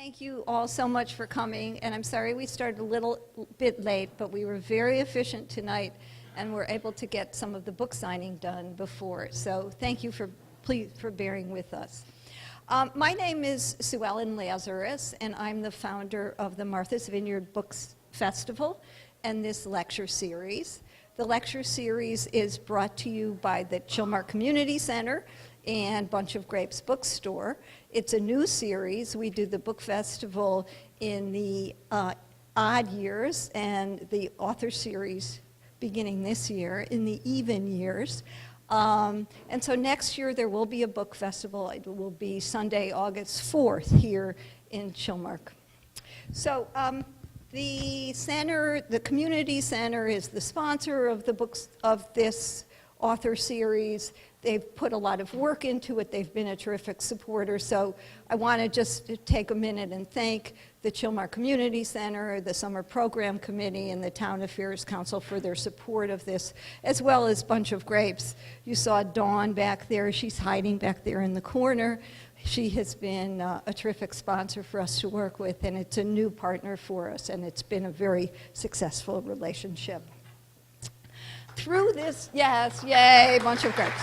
Thank you all so much for coming, and I'm sorry we started a little bit late, but we were very efficient tonight and were able to get some of the book signing done before. So thank you for bearing with us. My name is Sue Ellen Lazarus, and I'm the founder of the Martha's Vineyard Books Festival and this lecture series. The lecture series is brought to you by the Chilmark Community Center and Bunch of Grapes Bookstore. It's a new series. We do the book festival in the odd years and the author series beginning this year in the even years. And so next year there will be a book festival. It will be Sunday, August 4th here in Chilmark. So the center, the community center, is the sponsor of the books of this author series. They've put a lot of work into it. They've been a terrific supporter. So I want to just take a minute and thank the Chilmark Community Center, the Summer Program Committee, and the Town Affairs Council for their support of this, as well as Bunch of Grapes. You saw Dawn back there. She's hiding back there in the corner. She has been a terrific sponsor for us to work with, and it's a new partner for us, and it's been a very successful relationship. Through this, yes, yay, Bunch of Grapes.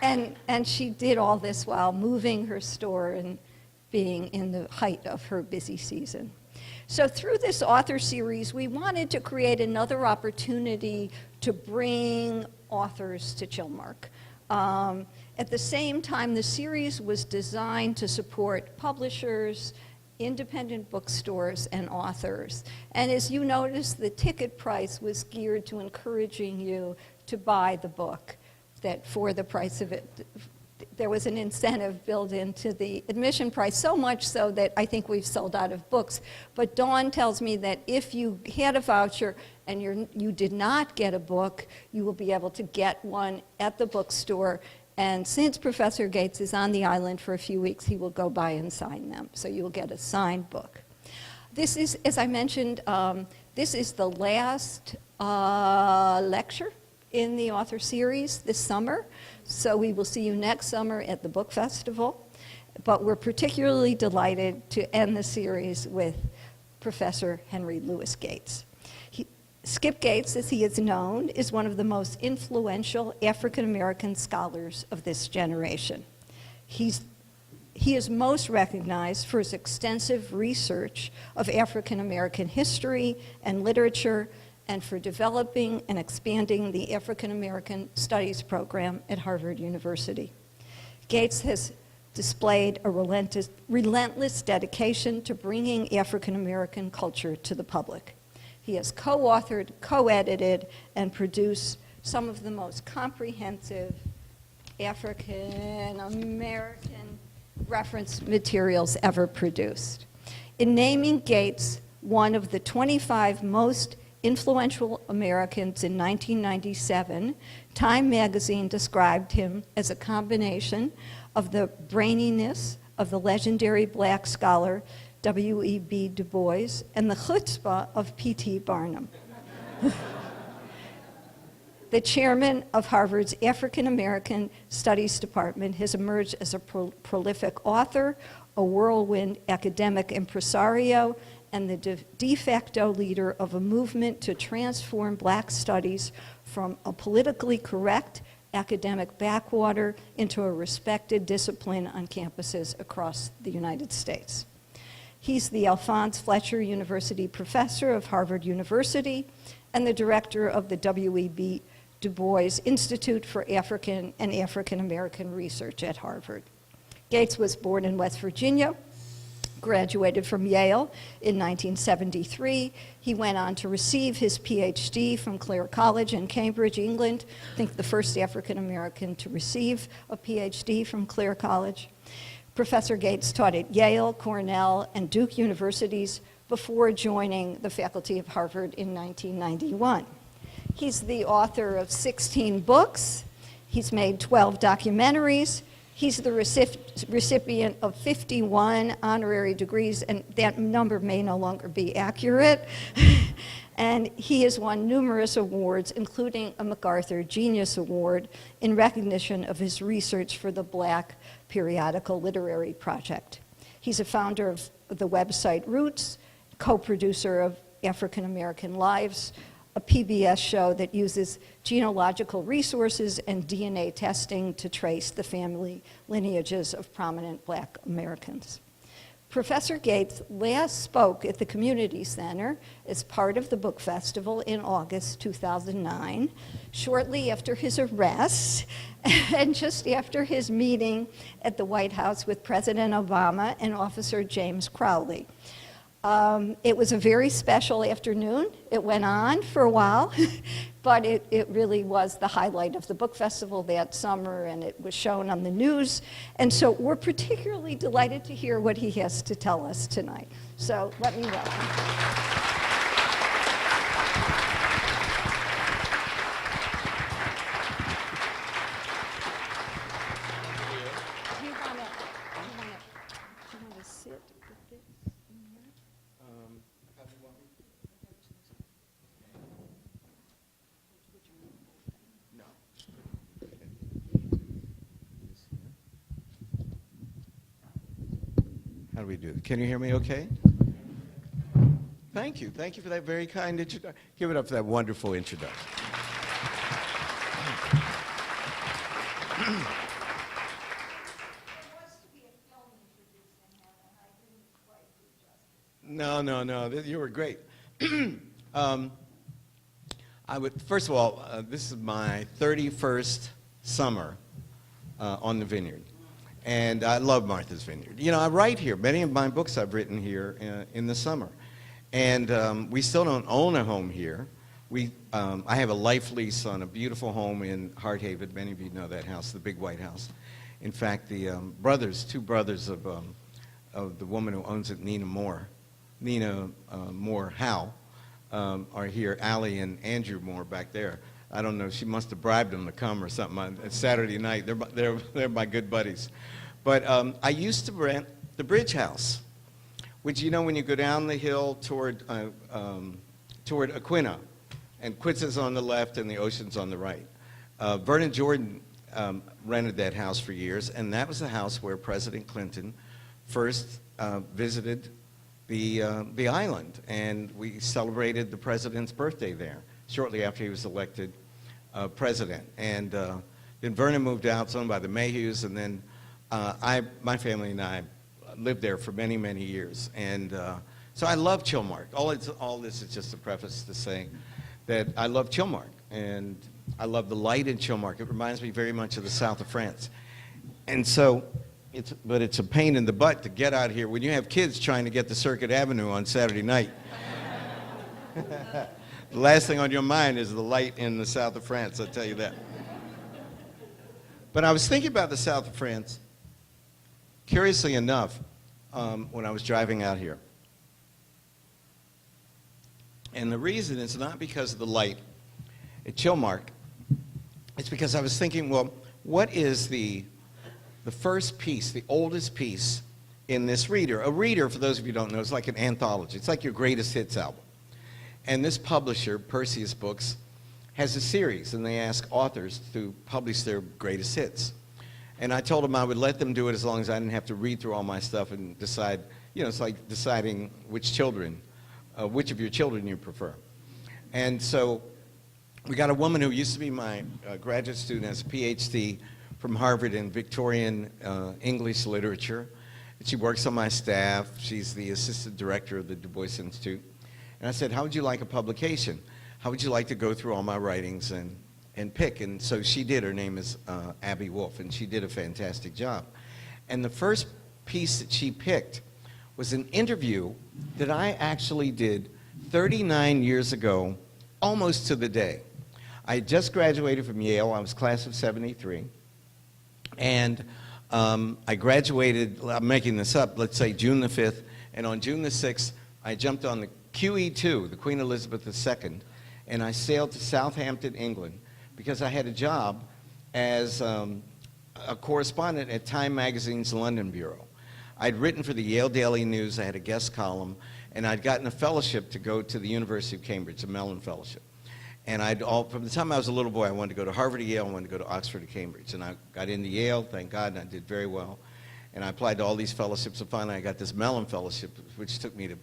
And she did all this while moving her store and being in the height of her busy season. So through this author series, we wanted to create another opportunity to bring authors to Chilmark. At the same time, the series was designed to support publishers, independent bookstores, and authors. And as you notice, the ticket price was geared to encouraging you to buy the book, that for the price of it, there was an incentive built into the admission price, so much so that I think we've sold out of books. But Dawn tells me that if you had a voucher and you did not get a book, you will be able to get one at the bookstore. And since Professor Gates is on the island for a few weeks, he will go by and sign them. So you will get a signed book. This is, as I mentioned, this is the last lecture in the author series this summer. So we will see you next summer at the book festival. But we're particularly delighted to end the series with Professor Henry Louis Gates. Skip Gates, as he is known, is one of the most influential African-American scholars of this generation. He is most recognized for his extensive research of African-American history and literature, and for developing and expanding the African-American Studies program at Harvard University. Gates has displayed a relentless dedication to bringing African-American culture to the public. He has co-authored, co-edited, and produced some of the most comprehensive African-American reference materials ever produced. In naming Gates one of the 25 most influential Americans in 1997, Time magazine described him as a combination of the braininess of the legendary black scholar W.E.B. Du Bois and the chutzpah of P.T. Barnum. The chairman of Harvard's African American Studies Department has emerged as a prolific author, a whirlwind academic impresario, and the de facto leader of a movement to transform black studies from a politically correct academic backwater into a respected discipline on campuses across the United States. He's the Alphonse Fletcher University Professor of Harvard University and the director of the W.E.B. Du Bois Institute for African and African American Research at Harvard. Gates was born in West Virginia, graduated from Yale in 1973. He went on to receive his PhD from Clare College in Cambridge, England. I think the first African American to receive a PhD from Clare College. Professor Gates taught at Yale, Cornell, and Duke universities before joining the faculty of Harvard in 1991. He's the author of 16 books. He's made 12 documentaries. He's the recipient of 51 honorary degrees, and that number may no longer be accurate. And he has won numerous awards, including a MacArthur Genius Award, in recognition of his research for the Black Periodical Literary Project. He's a founder of the website Roots, co-producer of African American Lives, a PBS show that uses genealogical resources and DNA testing to trace the family lineages of prominent Black Americans. Professor Gates last spoke at the Community Center as part of the book festival in August 2009, shortly after his arrest and just after his meeting at the White House with President Obama and Officer James Crowley. It was a very special afternoon. It went on for a while, but it really was the highlight of the book festival that summer, and it was shown on the news. And so we're particularly delighted to hear what he has to tell us tonight. So let me welcome. How do we do it? Can you hear me okay? Thank you. Thank you for that very kind introduction. Give it up for that wonderful introduction. No. You were great. First of all, this is my 31st summer on the Vineyard. And I love Martha's Vineyard. You know, I write here. Many of my books I've written here in the summer. And we still don't own a home here. I have a life lease on a beautiful home in Hardhaven. Many of you know that house, the big white house. In fact, the two brothers of the woman who owns it, Nina Moore Howe, are here. Allie and Andrew Moore back there. I don't know, she must have bribed them to come or something on Saturday night. They're my good buddies. But I used to rent the Bridge House, which, you know, when you go down the hill toward Aquina, and Quitza's on the left and the ocean's on the right. Vernon Jordan rented that house for years, and that was the house where President Clinton first visited the island, and we celebrated the president's birthday there shortly after he was elected president. And then Vernon moved out, it's owned by the Mayhews, and then my family and I lived there for many, many years. And so I love Chilmark. All this is just a preface to say that I love Chilmark, and I love the light in Chilmark. It reminds me very much of the south of France. And so, but it's a pain in the butt to get out here when you have kids trying to get to Circuit Avenue on Saturday night. The last thing on your mind is the light in the south of France, I'll tell you that. But I was thinking about the south of France, curiously enough, when I was driving out here. And the reason is not because of the light at Chilmark. It's because I was thinking, well, what is the first piece, the oldest piece in this reader? A reader, for those of you who don't know, is like an anthology. It's like your greatest hits album. And this publisher, Perseus Books, has a series, and they ask authors to publish their greatest hits. And I told them I would let them do it as long as I didn't have to read through all my stuff and decide, you know, it's like deciding which of your children you prefer. And so we got a woman who used to be my graduate student, has a PhD from Harvard in Victorian English literature. She works on my staff. She's the assistant director of the Du Bois Institute. And I said, how would you like a publication? How would you like to go through all my writings and pick? And so she did. Her name is Abby Wolf, and she did a fantastic job. And the first piece that she picked was an interview that I actually did 39 years ago, almost to the day. I had just graduated from Yale. I was class of 73. And I graduated, I'm making this up, let's say June the 5th. And on June the 6th, I jumped on the QE2, the Queen Elizabeth II, and I sailed to Southampton, England, because I had a job as a correspondent at Time Magazine's London Bureau. I'd written for the Yale Daily News. I had a guest column, and I'd gotten a fellowship to go to the University of Cambridge, a Mellon Fellowship. And from the time I was a little boy, I wanted to go to Harvard or Yale, I wanted to go to Oxford or Cambridge. And I got into Yale, thank God, and I did very well. And I applied to all these fellowships, and finally I got this Mellon Fellowship, which took me to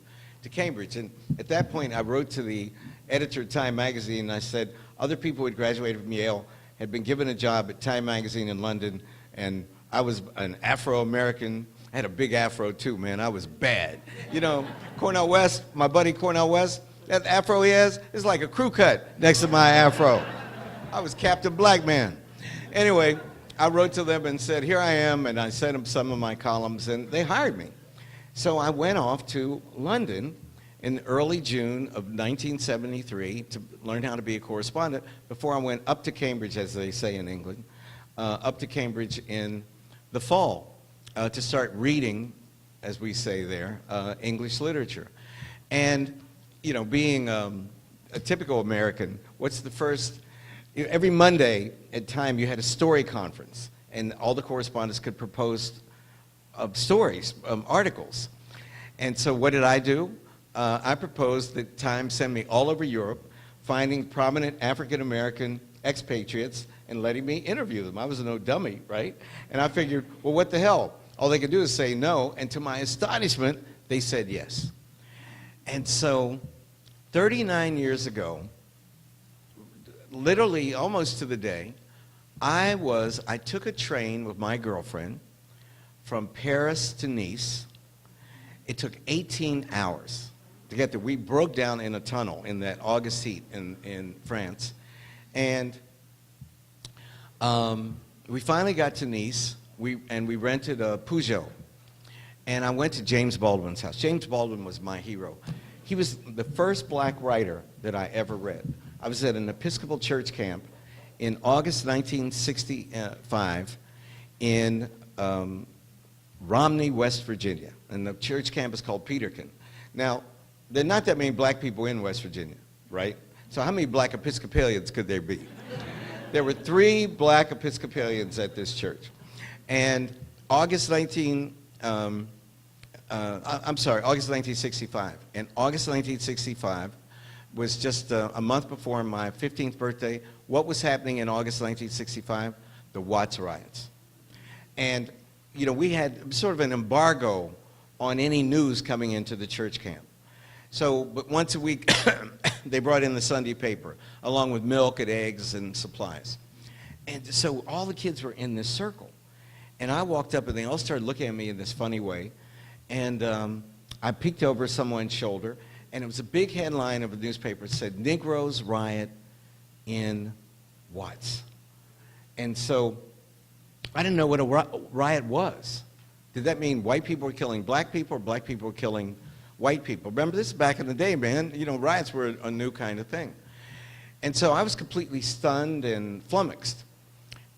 Cambridge. And at that point, I wrote to the editor of Time magazine, and I said, other people who had graduated from Yale had been given a job at Time magazine in London, and I was an Afro-American. I had a big afro too, man. I was bad. You know, Cornell West, my buddy Cornell West, that afro he has is like a crew cut next to my afro. I was Captain Black Man. Anyway, I wrote to them and said, here I am, and I sent them some of my columns, and they hired me. So I went off to London in early June of 1973 to learn how to be a correspondent before I went up to Cambridge, as they say in England, up to Cambridge in the fall to start reading, as we say there, English literature. And, you know, being a typical American, what's the first, every Monday at Time you had a story conference, and all the correspondents could propose stories, articles. And so what did I do? I proposed that Time send me all over Europe, finding prominent African-American expatriates and letting me interview them. I was no dummy, right? And I figured, well, what the hell? All they could do is say no, and to my astonishment, they said yes. And so 39 years ago, literally almost to the day, I took a train with my girlfriend from Paris to Nice. It took 18 hours to get there. We broke down in a tunnel in that August heat in France. And we finally got to Nice, and we rented a Peugeot. And I went to James Baldwin's house. James Baldwin was my hero. He was the first black writer that I ever read. I was at an Episcopal church camp in August 1965 in Romney, West Virginia. And the church camp is called Peterkin. Now, there are not that many black people in West Virginia, right? So how many black Episcopalians could there be? There were 3 black Episcopalians at this church. And August 1965. And August 1965 was just a month before my 15th birthday. What was happening in August 1965? The Watts Riots. And, you know, we had sort of an embargo on any news coming into the church camp. So, but once a week, they brought in the Sunday paper, along with milk and eggs and supplies. And so all the kids were in this circle. And I walked up, and they all started looking at me in this funny way. And I peeked over someone's shoulder, and it was a big headline of a newspaper that said, Negroes riot in Watts. And so I didn't know what a riot was. Did that mean white people were killing black people, or black people were killing white people? Remember, this is back in the day, man. You know, riots were a new kind of thing. And so I was completely stunned and flummoxed.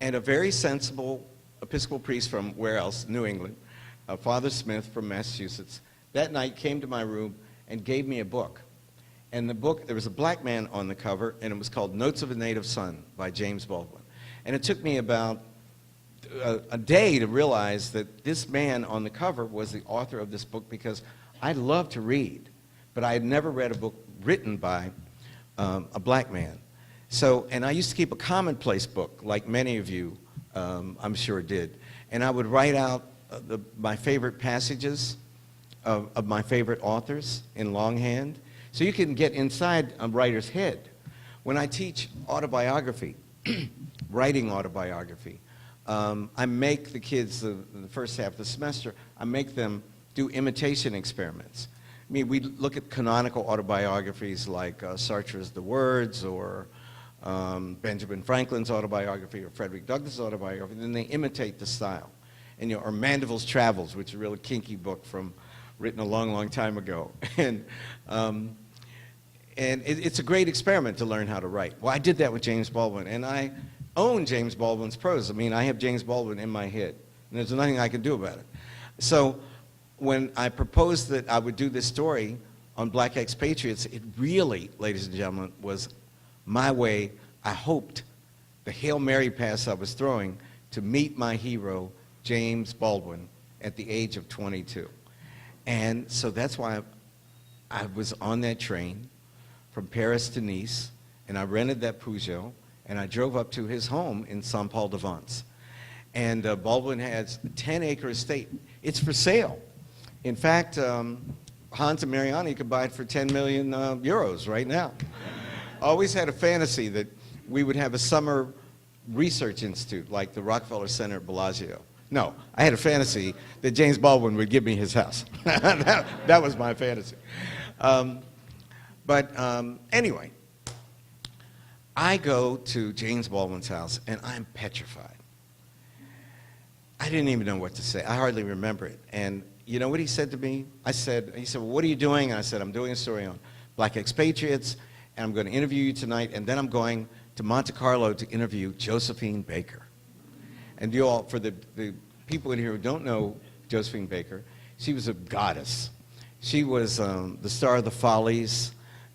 And a very sensible Episcopal priest from where else? New England, Father Smith from Massachusetts, that night came to my room and gave me a book. And the book, there was a black man on the cover, and it was called Notes of a Native Son by James Baldwin. And it took me about a day to realize that this man on the cover was the author of this book, because I love to read, but I had never read a book written by a black man. So, and I used to keep a commonplace book, like many of you, I'm sure, did. And I would write out my favorite passages of my favorite authors in longhand, so you can get inside a writer's head. When I teach autobiography, writing autobiography, I make the kids, the first half of the semester, I make them do imitation experiments. I mean, we look at canonical autobiographies like Sartre's The Words, or Benjamin Franklin's autobiography, or Frederick Douglass' autobiography, and then they imitate the style. And, you know, or Mandeville's Travels, which is a really kinky book written a long, long time ago. And it's a great experiment to learn how to write. Well, I did that with James Baldwin, and I own James Baldwin's prose. I mean, I have James Baldwin in my head, and there's nothing I can do about it. So when I proposed that I would do this story on black expatriates, it really, ladies and gentlemen, was my way, I hoped, the Hail Mary pass I was throwing to meet my hero, James Baldwin, at the age of 22. And so that's why I was on that train from Paris to Nice, and I rented that Peugeot, and I drove up to his home in Saint-Paul-de-Vence. And Baldwin has a 10-acre estate. It's for sale. In fact, Hans and Mariani could buy it for 10 million euros right now. I always had a fantasy that we would have a summer research institute like the Rockefeller Center at Bellagio. No, I had a fantasy that James Baldwin would give me his house. that was my fantasy. Anyway, I go to James Baldwin's house, and I'm petrified. I didn't even know what to say. I hardly remember it. And you know what he said to me? He said, well, what are you doing? And I said, I'm doing a story on black expatriates, and I'm going to interview you tonight, and then I'm going to Monte Carlo to interview Josephine Baker. And you all, for the people in here who don't know Josephine Baker, she was a goddess. She was the star of the Follies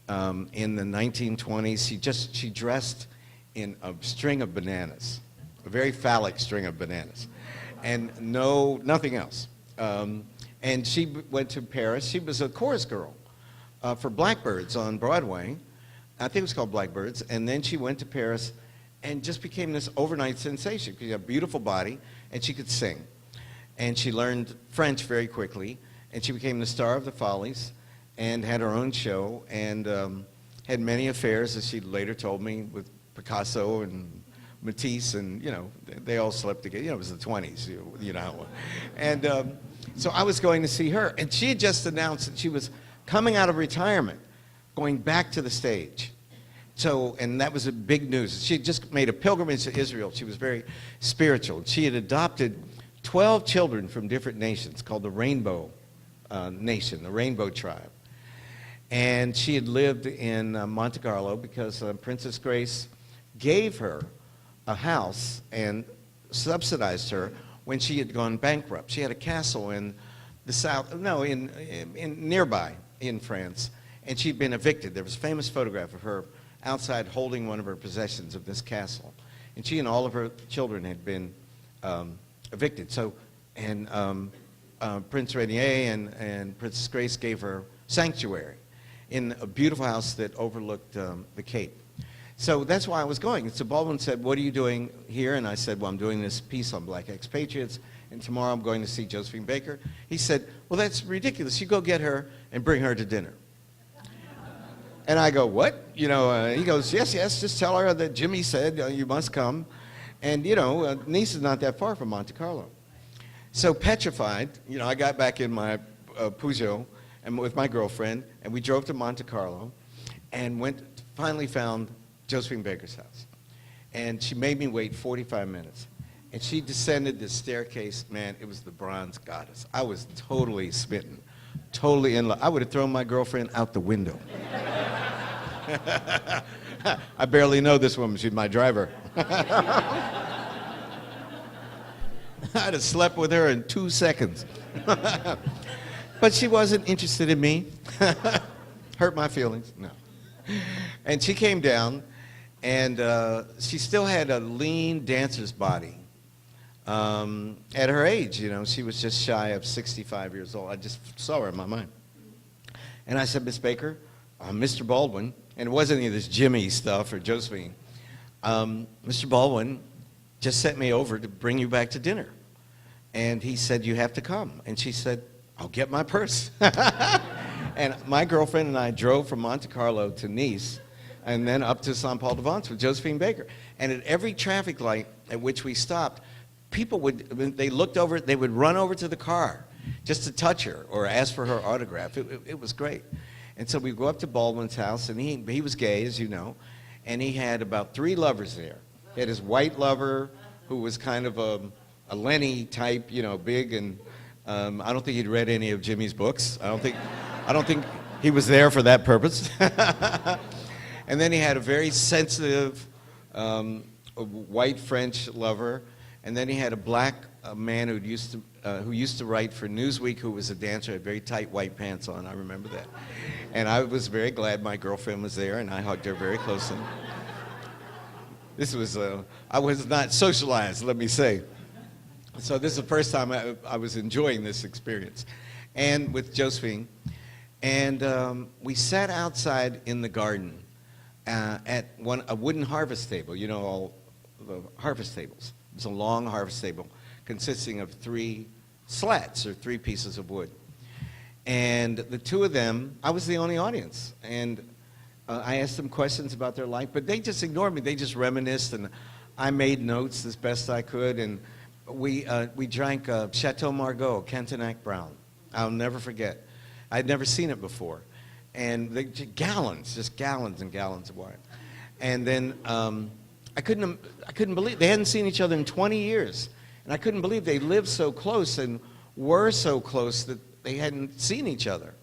in the 1920s. She dressed in a string of bananas, a very phallic string of bananas, and nothing else. And she went to Paris. She was a chorus girl for Blackbirds on Broadway. I think it was called Blackbirds. And then she went to Paris and just became this overnight sensation. She had a beautiful body, and she could sing. And she learned French very quickly, and she became the star of the Follies and had her own show and had many affairs, as she later told me, with Picasso and Matisse, and, you know, they all slept together. You know, it was the 20s, you know. And so I was going to see her, and she had just announced that she was coming out of retirement, going back to the stage. So, and that was a big news. She had just made a pilgrimage to Israel. She was very spiritual. She had adopted 12 children from different nations called the Rainbow Nation, the Rainbow Tribe. And she had lived in Monte Carlo because Princess Grace gave her a house and subsidized her when she had gone bankrupt. She had a castle in the south, in nearby in France, and she'd been evicted. There was a famous photograph of her outside holding one of her possessions of this castle. And she and all of her children had been evicted. So, and Prince Rainier and Princess Grace gave her sanctuary in a beautiful house that overlooked the Cape. So that's why I was going. So Baldwin said, what are you doing here? And I said, well, I'm doing this piece on black expatriates, and tomorrow I'm going to see Josephine Baker. He said, well, that's ridiculous. You go get her and bring her to dinner. And I go, what? You know, he goes, yes, just tell her that Jimmy said you must come. And, you know, Nice is not that far from Monte Carlo. So petrified, you know, I got back in my Peugeot and with my girlfriend, and we drove to Monte Carlo and finally found Josephine Baker's house. And she made me wait 45 minutes. And she descended this staircase. Man, it was the bronze goddess. I was totally smitten, totally in love. I would have thrown my girlfriend out the window. I barely know this woman. She's my driver. I'd have slept with her in 2 seconds. But she wasn't interested in me. Hurt my feelings? No. And she came down, and she still had a lean dancer's body. At her age, you know, she was just shy of 65 years old. I just saw her in my mind. And I said, Miss Baker, Mr. Baldwin, and it wasn't any of this Jimmy stuff or Josephine, Mr. Baldwin just sent me over to bring you back to dinner. And he said, you have to come. And she said, I'll get my purse. And my girlfriend and I drove from Monte Carlo to Nice and then up to Saint-Paul-de-Vence with Josephine Baker. And at every traffic light at which we stopped, people when they looked over, they would run over to the car just to touch her or ask for her autograph. It was great. And so we go up to Baldwin's house, and he was gay, as you know, and he had about 3 lovers there. He had his white lover, who was kind of a Lenny type, you know, big, and I don't think he'd read any of Jimmy's books. I don't think he was there for that purpose. And then he had a very sensitive white French lover, and then he had a black man who used to write for Newsweek, who was a dancer, had very tight white pants on. I remember that. And I was very glad my girlfriend was there, and I hugged her very closely. This was, I was not socialized, let me say. So this is the first time I was enjoying this experience. And with Josephine. And we sat outside in the garden at a wooden harvest table, you know, all the harvest tables. It's a long harvest table consisting of 3 slats, or 3 pieces of wood. And the 2 of them, I was the only audience. And I asked them questions about their life, but they just ignored me. They just reminisced, and I made notes as best I could. And we drank Chateau Margaux, Cantonac Brown. I'll never forget. I'd never seen it before. And gallons, just gallons and gallons of wine. And then I couldn't believe, they hadn't seen each other in 20 years. And I couldn't believe they lived so close and were so close that they hadn't seen each other.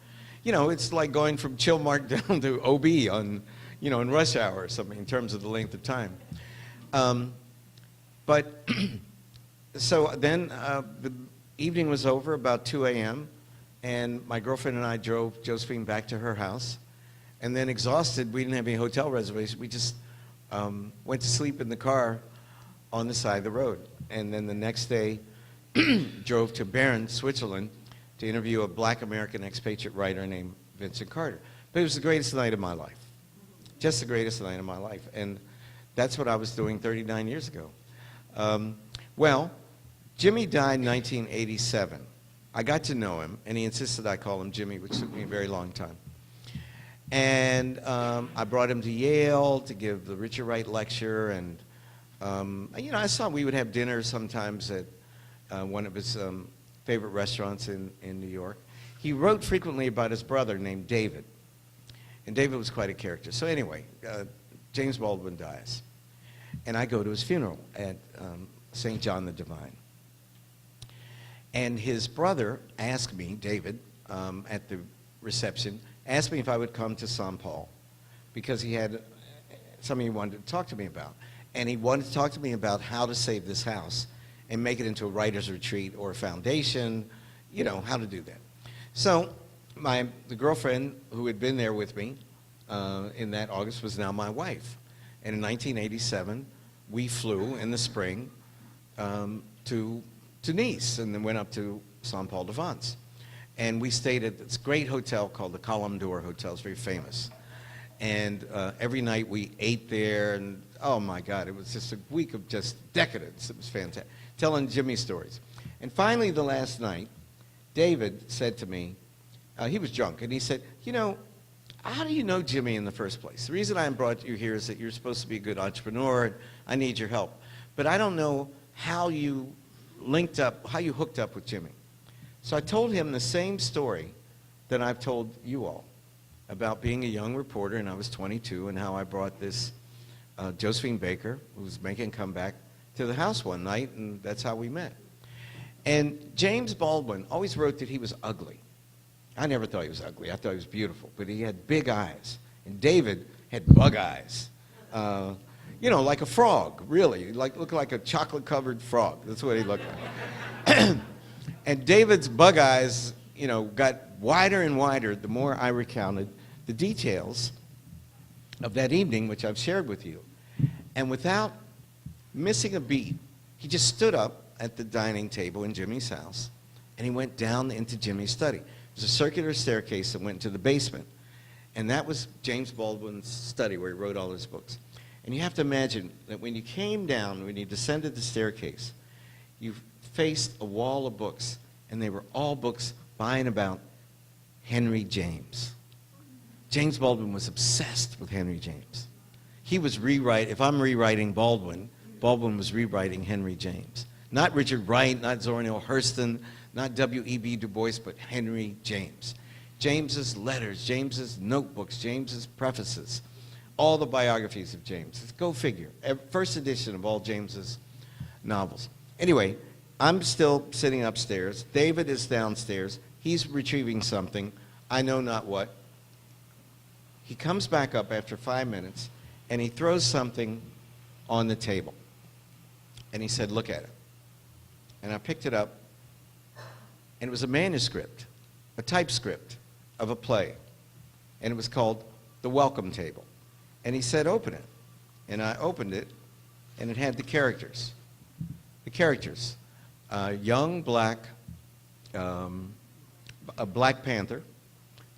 You know, it's like going from Chilmark down to OB on, you know, in rush hour or something in terms of the length of time. But so then the evening was over about 2 a.m. and my girlfriend and I drove Josephine back to her house. And then exhausted, we didn't have any hotel reservations. We just went to sleep in the car on the side of the road. And then the next day, drove to Bern, Switzerland, to interview a black American expatriate writer named Vincent Carter. But it was the greatest night of my life. Just the greatest night of my life. And that's what I was doing 39 years ago. Well, Jimmy died in 1987. I got to know him, and he insisted I call him Jimmy, which took me a very long time. And I brought him to Yale to give the Richard Wright lecture, and you know, I saw we would have dinner sometimes at one of his favorite restaurants in New York. He wrote frequently about his brother named David, and David was quite a character. So anyway, James Baldwin dies, and I go to his funeral at St. John the Divine. And his brother asked me, David, at the reception, asked me if I would come to St. Paul, because he had something he wanted to talk to me about. And he wanted to talk to me about how to save this house and make it into a writer's retreat or a foundation, you know, how to do that. So the girlfriend who had been there with me in that August was now my wife. And in 1987, we flew in the spring to Nice, and then went up to St. Paul de Vence. And we stayed at this great hotel called the Colombe d'Or Hotel. It's very famous. And every night we ate there, and oh my God, it was just a week of just decadence. It was fantastic, telling Jimmy stories. And finally, the last night, David said to me, he was drunk, and he said, you know, how do you know Jimmy in the first place? The reason I brought you here is that you're supposed to be a good entrepreneur, and I need your help. But I don't know how you linked up, how you hooked up with Jimmy. So I told him the same story that I've told you all about being a young reporter, and I was 22, and how I brought this Josephine Baker, who was making a comeback, to the house one night, and that's how we met. And James Baldwin always wrote that he was ugly. I never thought he was ugly. I thought he was beautiful, but he had big eyes. And David had bug eyes. You know, like a frog, really. Looked like a chocolate-covered frog. That's what he looked like. And David's bug eyes, you know, got wider and wider the more I recounted the details of that evening, which I've shared with you. And without missing a beat, he just stood up at the dining table in Jimmy's house, and he went down into Jimmy's study. There's a circular staircase that went to the basement, and that was James Baldwin's study where he wrote all his books. And you have to imagine that when you came down, when you descended the staircase, you faced a wall of books, and they were all books by and about Henry James. James Baldwin was obsessed with Henry James. He was if I'm rewriting Baldwin, Baldwin was rewriting Henry James. Not Richard Wright, not Zora Neale Hurston, not W.E.B. Du Bois, but Henry James. James's letters, James's notebooks, James's prefaces, all the biographies of James. Go figure. First edition of all James's novels. Anyway, I'm still sitting upstairs. David is downstairs. He's retrieving something. I know not what. He comes back up after 5 minutes, and he throws something on the table. And he said, look at it. And I picked it up, and it was a manuscript, a typescript of a play. And it was called The Welcome Table. And he said, open it. And I opened it, and it had the characters. The characters. Young black, a Black Panther,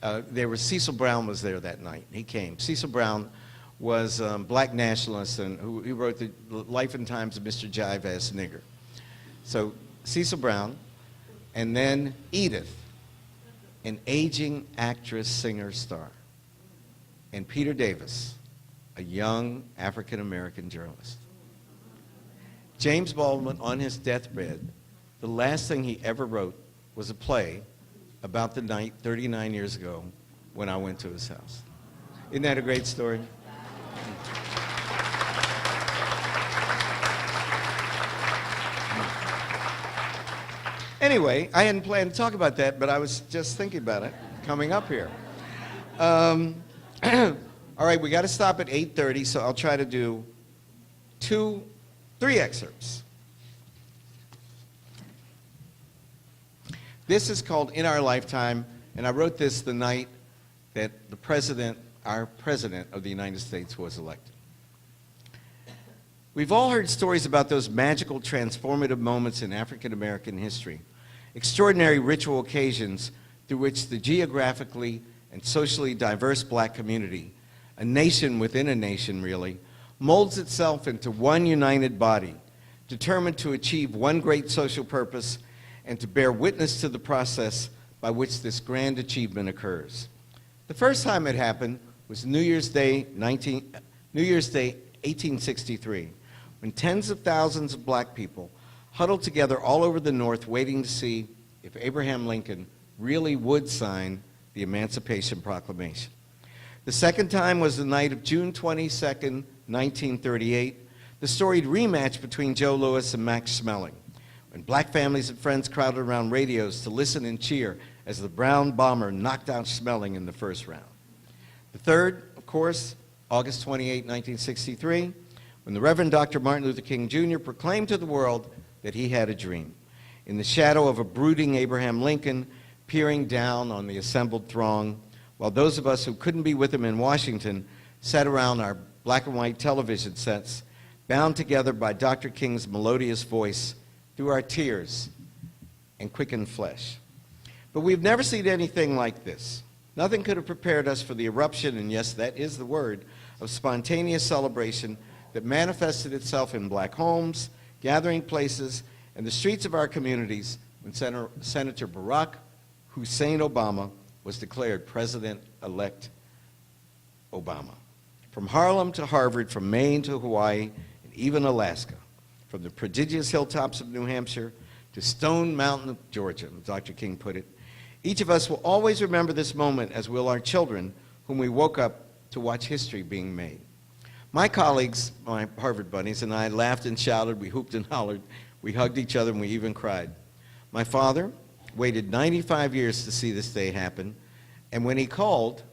Cecil Brown was there that night. He came. Cecil Brown was a black nationalist and who wrote the Life and Times of Mr. Jive Ass Nigger. So Cecil Brown, and then Edith, an aging actress, singer, star, and Peter Davis, a young African-American journalist. James Baldwin, on his deathbed, the last thing he ever wrote was a play about the night 39 years ago when I went to his house. Isn't that a great story? Anyway, I hadn't planned to talk about that, but I was just thinking about it coming up here. All right, we got to stop at 8:30, so I'll try to do 3 excerpts. This is called In Our Lifetime, and I wrote this the night that our president of the United States was elected. We've all heard stories about those magical, transformative moments in African American history, extraordinary ritual occasions through which the geographically and socially diverse black community, a nation within a nation really, molds itself into one united body, determined to achieve one great social purpose and to bear witness to the process by which this grand achievement occurs. The first time it happened was New Year's Day 1863, when tens of thousands of black people huddled together all over the North waiting to see if Abraham Lincoln really would sign the Emancipation Proclamation. The second time was the night of June 22nd, 1938, the storied rematch between Joe Louis and Max Schmeling, when black families and friends crowded around radios to listen and cheer as the brown bomber knocked out Schmeling in the first round. The third, of course, August 28, 1963, when the Reverend Dr. Martin Luther King Jr. proclaimed to the world that he had a dream, in the shadow of a brooding Abraham Lincoln peering down on the assembled throng, while those of us who couldn't be with him in Washington sat around our black and white television sets, bound together by Dr. King's melodious voice through our tears and quickened flesh. But we've never seen anything like this. Nothing could have prepared us for the eruption, and yes, that is the word, of spontaneous celebration that manifested itself in black homes, gathering places, and the streets of our communities when Senator Barack Hussein Obama was declared President-elect Obama. From Harlem to Harvard, from Maine to Hawaii, and even Alaska, from the prodigious hilltops of New Hampshire to Stone Mountain of Georgia, as Dr. King put it, each of us will always remember this moment, as will our children, whom we woke up to watch history being made. My colleagues, my Harvard buddies, and I laughed and shouted, we hooped and hollered, we hugged each other, and we even cried. My father waited 95 years to see this day happen, and when he called,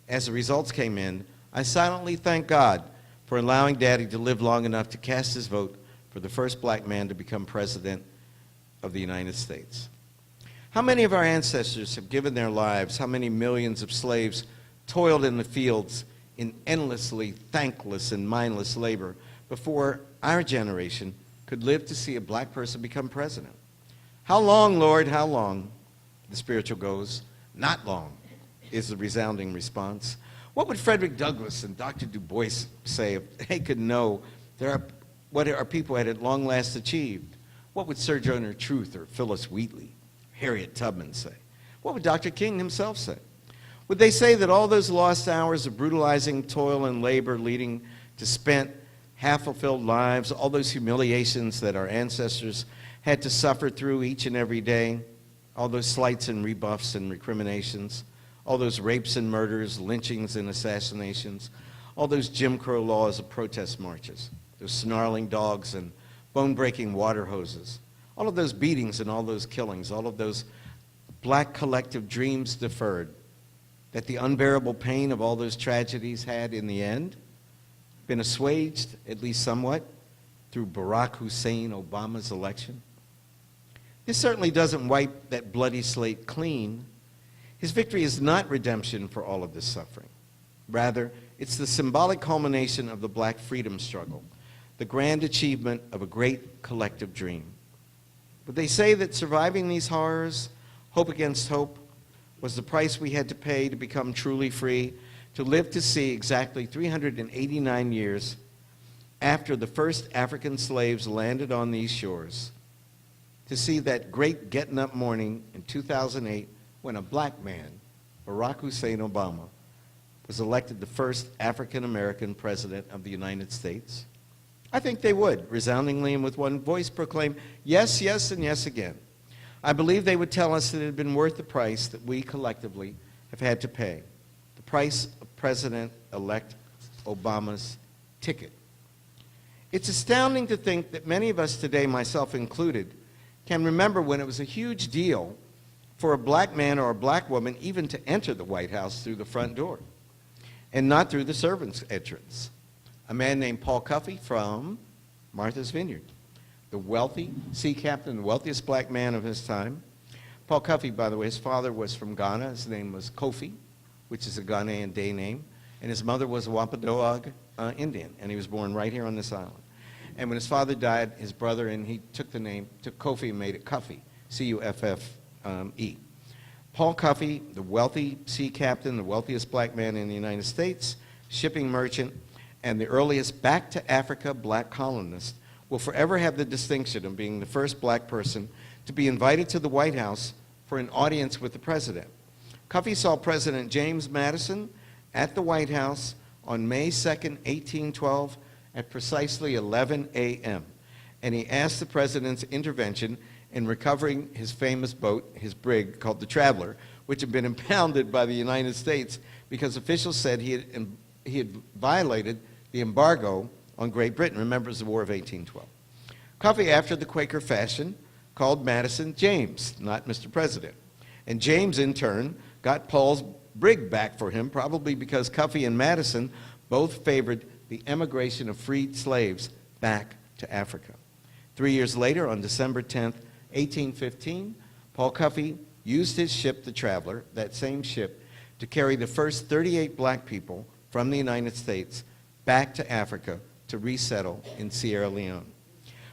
as the results came in, I silently thanked God for allowing Daddy to live long enough to cast his vote for the first black man to become President of the United States. How many of our ancestors have given their lives? How many millions of slaves toiled in the fields in endlessly thankless and mindless labor before our generation could live to see a black person become president? How long, Lord, how long? The spiritual goes, not long, is the resounding response. What would Frederick Douglass and Dr. Du Bois say if they could know what our people had at long last achieved? What would Sojourner Truth or Phyllis Wheatley, Harriet Tubman say? What would Dr. King himself say? Would they say that all those lost hours of brutalizing toil and labor leading to spent, half-fulfilled lives, all those humiliations that our ancestors had to suffer through each and every day, all those slights and rebuffs and recriminations, all those rapes and murders, lynchings and assassinations, all those Jim Crow laws of protest marches, those snarling dogs and bone-breaking water hoses, all of those beatings and all those killings, all of those black collective dreams deferred, that the unbearable pain of all those tragedies had in the end been assuaged, at least somewhat, through Barack Hussein Obama's election? This certainly doesn't wipe that bloody slate clean. His victory is not redemption for all of this suffering. Rather, it's the symbolic culmination of the black freedom struggle, the grand achievement of a great collective dream. But they say that surviving these horrors, hope against hope, was the price we had to pay to become truly free, to live to see exactly 389 years after the first African slaves landed on these shores, to see that great getting up morning in 2008 when a black man, Barack Hussein Obama, was elected the first African-American president of the United States? I think they would, resoundingly and with one voice, proclaim, yes, yes, and yes again. I believe they would tell us that it had been worth the price that we collectively have had to pay, the price of President-elect Obama's ticket. It's astounding to think that many of us today, myself included, can remember when it was a huge deal for a black man or a black woman even to enter the White House through the front door and not through the servants' entrance. A man named Paul Cuffey from Martha's Vineyard, the wealthy sea captain, the wealthiest black man of his time. Paul Cuffey, by the way, his father was from Ghana. His name was Kofi, which is a Ghanaian day name. And his mother was a Wampanoag Indian, and he was born right here on this island. And when his father died, his brother, and he took the name, took Kofi and made it Cuffey, C-U-F-F-E. Paul Cuffey, the wealthy sea captain, the wealthiest black man in the United States, shipping merchant, and the earliest back-to-Africa black colonist, will forever have the distinction of being the first black person to be invited to the White House for an audience with the president. Cuffey saw President James Madison at the White House on May 2nd, 1812, at precisely 11 a.m., and he asked the president's intervention in recovering his famous boat, his brig, called the Traveler, which had been impounded by the United States because officials said he had violated the embargo on Great Britain. Remember, it was the War of 1812. Cuffey, after the Quaker fashion, called Madison James, not Mr. President. And James, in turn, got Paul's brig back for him, probably because Cuffey and Madison both favored the emigration of freed slaves back to Africa. 3 years later, on December 10th, 1815, Paul Cuffey used his ship, the Traveler, that same ship, to carry the first 38 black people from the United States back to Africa to resettle in Sierra Leone.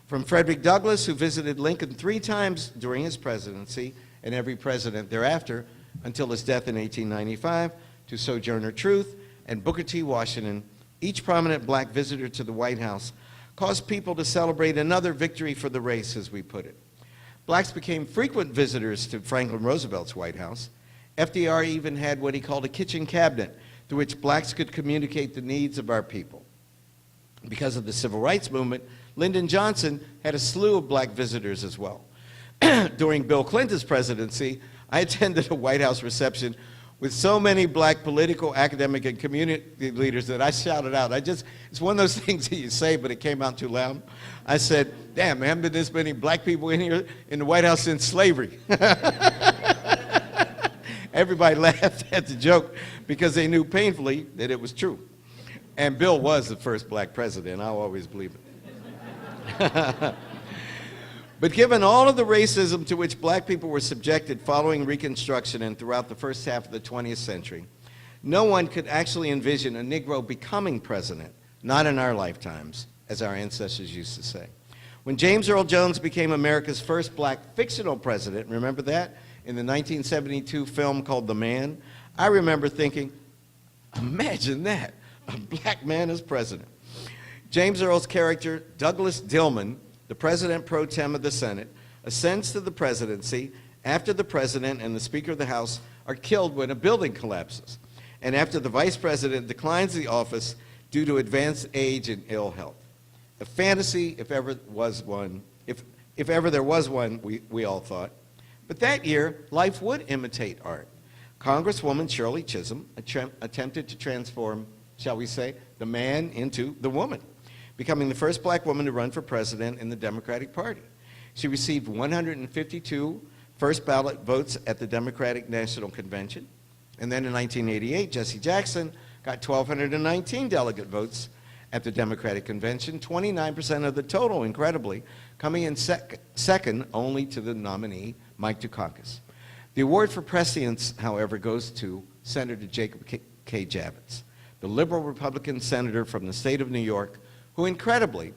From Frederick Douglass, who visited Lincoln 3 times during his presidency, and every president thereafter until his death in 1895, to Sojourner Truth and Booker T. Washington, each prominent black visitor to the White House caused people to celebrate another victory for the race, as we put it. Blacks became frequent visitors to Franklin Roosevelt's White House. FDR even had what he called a kitchen cabinet through which blacks could communicate the needs of our people. Because of the Civil Rights Movement, Lyndon Johnson had a slew of black visitors as well. During Bill Clinton's presidency, I attended a White House reception with so many black political, academic, and community leaders that I shouted out. It's one of those things that you say, but it came out too loud. I said, damn, there haven't been this many black people in here in the White House since slavery. Everybody laughed at the joke because they knew painfully that it was true. And Bill was the first black president. I'll always believe it. But given all of the racism to which black people were subjected following Reconstruction and throughout the first half of the 20th century, no one could actually envision a Negro becoming president, not in our lifetimes, as our ancestors used to say. When James Earl Jones became America's first black fictional president, remember that, in the 1972 film called The Man, I remember thinking, imagine that, a black man as president. James Earl's character, Douglas Dillman, the president pro tem of the Senate, ascends to the presidency after the president and the Speaker of the House are killed when a building collapses, and after the vice president declines the office due to advanced age and ill health. A fantasy, if ever was one, if ever there was one, we all thought. But that year, life would imitate art. Congresswoman Shirley Chisholm attempted to transform, shall we say, the man into the woman, becoming the first black woman to run for president in the Democratic Party. She received 152 first ballot votes at the Democratic National Convention. And then in 1988, Jesse Jackson got 1,219 delegate votes at the Democratic Convention, 29% of the total, incredibly, coming in second only to the nominee, Mike Dukakis. The award for prescience, however, goes to Senator Jacob K. Javits, the liberal Republican senator from the state of New York, who incredibly,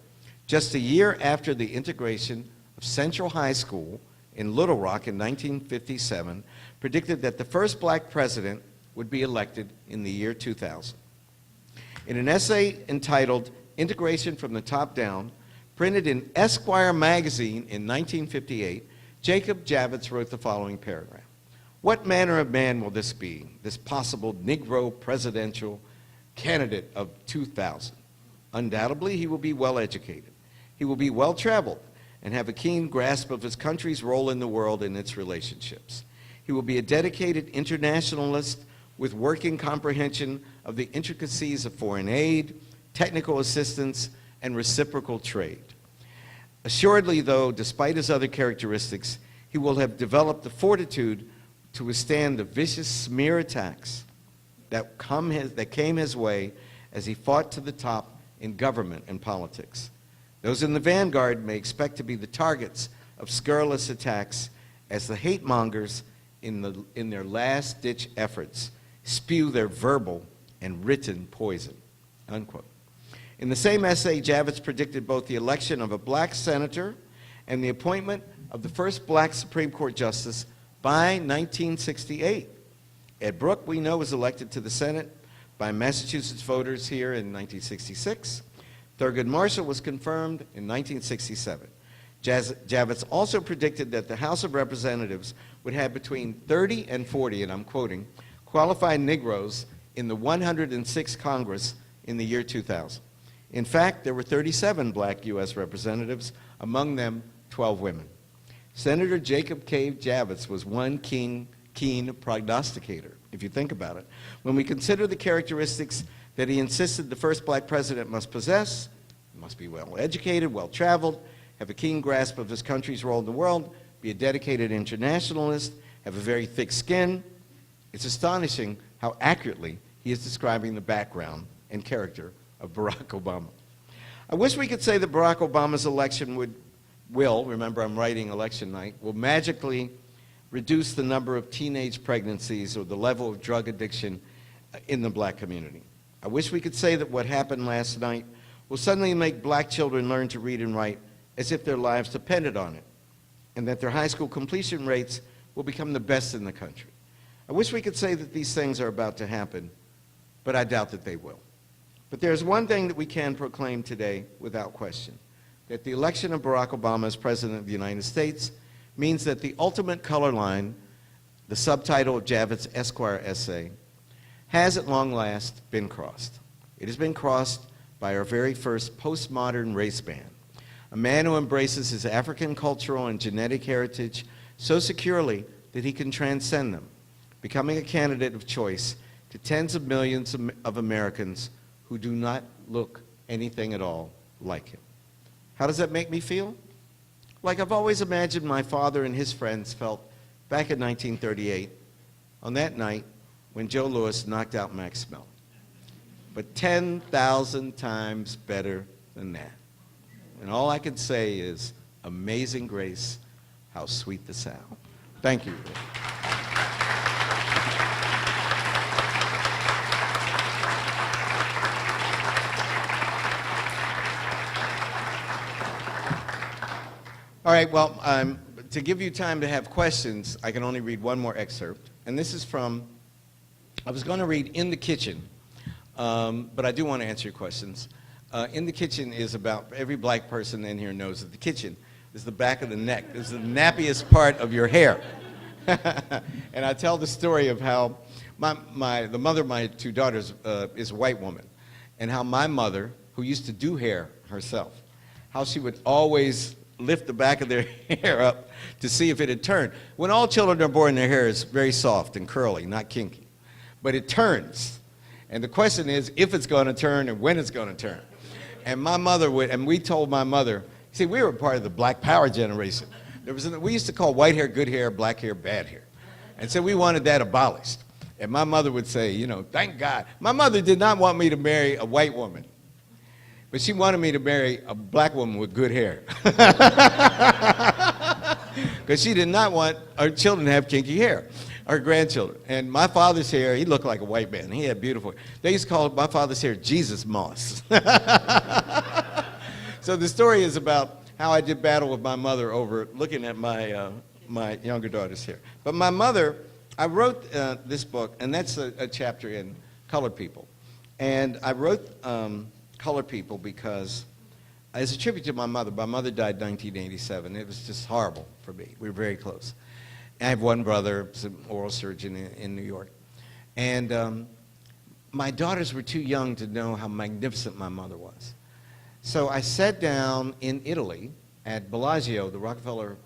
just a year after the integration of Central High School in Little Rock in 1957 predicted that the first black president would be elected in the year 2000. In an essay entitled Integration from the Top Down, printed in Esquire magazine in 1958, Jacob Javits wrote the following paragraph. What manner of man will this be, this possible Negro presidential candidate of 2000? Undoubtedly, he will be well educated. He will be well traveled and have a keen grasp of his country's role in the world and its relationships. He will be a dedicated internationalist with working comprehension of the intricacies of foreign aid, technical assistance, and reciprocal trade. Assuredly, though, despite his other characteristics, he will have developed the fortitude to withstand the vicious smear attacks that came his way as he fought to the top in government and politics. Those in the vanguard may expect to be the targets of scurrilous attacks as the hate mongers in their last-ditch efforts spew their verbal and written poison, unquote. In the same essay, Javits predicted both the election of a black senator and the appointment of the first black Supreme Court justice by 1968. Ed Brooke, we know, was elected to the Senate by Massachusetts voters here in 1966. Thurgood Marshall was confirmed in 1967. Javits also predicted that the House of Representatives would have between 30 and 40, and I'm quoting, qualified Negroes in the 106th Congress in the year 2000. In fact, there were 37 black U.S. representatives, among them 12 women. Senator Jacob K. Javits was one keen prognosticator, if you think about it. When we consider the characteristics that he insisted the first black president must possess, he must be well educated, well traveled, have a keen grasp of his country's role in the world, be a dedicated internationalist, have a very thick skin, it's astonishing how accurately he is describing the background and character of Barack Obama. I wish we could say that Barack Obama's election will, remember I'm writing election night, will magically reduce the number of teenage pregnancies or the level of drug addiction in the black community. I wish we could say that what happened last night will suddenly make black children learn to read and write as if their lives depended on it, and that their high school completion rates will become the best in the country. I wish we could say that these things are about to happen, but I doubt that they will. But there's one thing that we can proclaim today without question, that the election of Barack Obama as President of the United States means that the ultimate color line, the subtitle of Javits' Esquire essay, has at long last been crossed. It has been crossed by our very first postmodern race man, a man who embraces his African cultural and genetic heritage so securely that he can transcend them, becoming a candidate of choice to tens of millions of Americans who do not look anything at all like him. How does that make me feel? Like I've always imagined my father and his friends felt back in 1938 on that night when Joe Louis knocked out Max Smell. But 10,000 times better than that. And all I can say is, amazing grace, how sweet the sound. Thank you. All right, well, to give you time to have questions, I can only read one more excerpt. And this is from, I was going to read In the Kitchen, but I do want to answer your questions. In the Kitchen is about, every black person in here knows that the kitchen is the back of the neck. It's the nappiest part of your hair. And I tell the story of how the mother of my two daughters is a white woman, and how my mother, who used to do hair herself, how she would always lift the back of their hair up to see if it had turned. When all children are born, their hair is very soft and curly, not kinky. But it turns. And the question is if it's going to turn and when it's going to turn. And my mother would, and we told my mother, see, we were part of the Black Power generation. We used to call white hair good hair, black hair bad hair. And so we wanted that abolished. And my mother would say, you know, thank God. My mother did not want me to marry a white woman, but she wanted me to marry a black woman with good hair. Because she did not want our children to have kinky hair, our grandchildren. And my father's hair, he looked like a white man. He had beautiful hair. They used to call my father's hair Jesus moss. So the story is about how I did battle with my mother over looking at my my younger daughter's here. But my mother, I wrote this book, and that's a chapter in Colored People. And I wrote Colored People because, as a tribute to my mother died in 1987. It was just horrible for me. We were very close. I have one brother, who's an oral surgeon in New York. And my daughters were too young to know how magnificent my mother was. So I sat down in Italy at Bellagio, the Rockefeller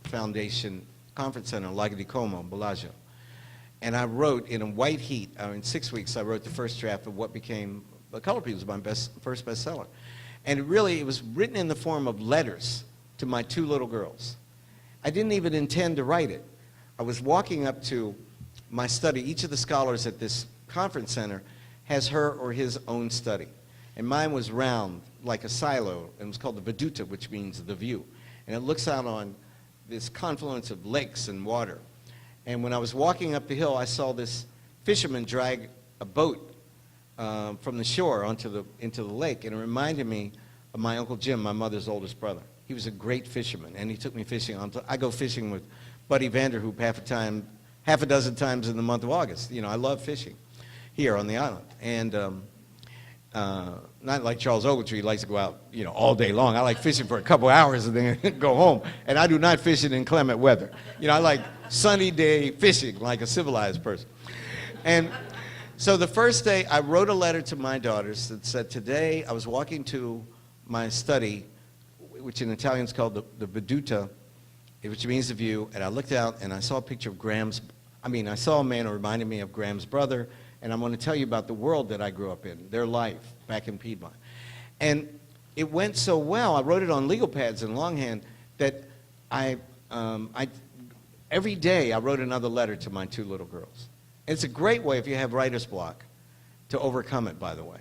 Foundation Conference Center in Lago di Como, Bellagio. And I wrote in a white heat, in 6 weeks, I wrote the first draft of what became The Colored People, was my first bestseller. And it was written in the form of letters to my two little girls. I didn't even intend to write it. I was walking up to my study. Each of the scholars at this conference center has her or his own study. And mine was round, like a silo, and it was called the Veduta, which means the view. And it looks out on this confluence of lakes and water. And when I was walking up the hill, I saw this fisherman drag a boat from the shore into the lake, and it reminded me of my Uncle Jim, my mother's oldest brother. He was a great fisherman, and he took me fishing. I go fishing with Buddy Vanderhoop half a dozen times in the month of August. You know, I love fishing here on the island. And not like Charles Ogletree, he likes to go out, you know, all day long. I like fishing for a couple hours and then go home. And I do not fish in inclement weather. You know, I like sunny day fishing like a civilized person. And so the first day, I wrote a letter to my daughters that said, today I was walking to my study, which in Italian is called the Veduta, which means the view, and I looked out and I saw a picture of I saw a man who reminded me of Graham's brother, and I'm going to tell you about the world that I grew up in, their life back in Piedmont. And it went so well, I wrote it on legal pads in longhand, that every day I wrote another letter to my two little girls. It's a great way, if you have writer's block, to overcome it, by the way.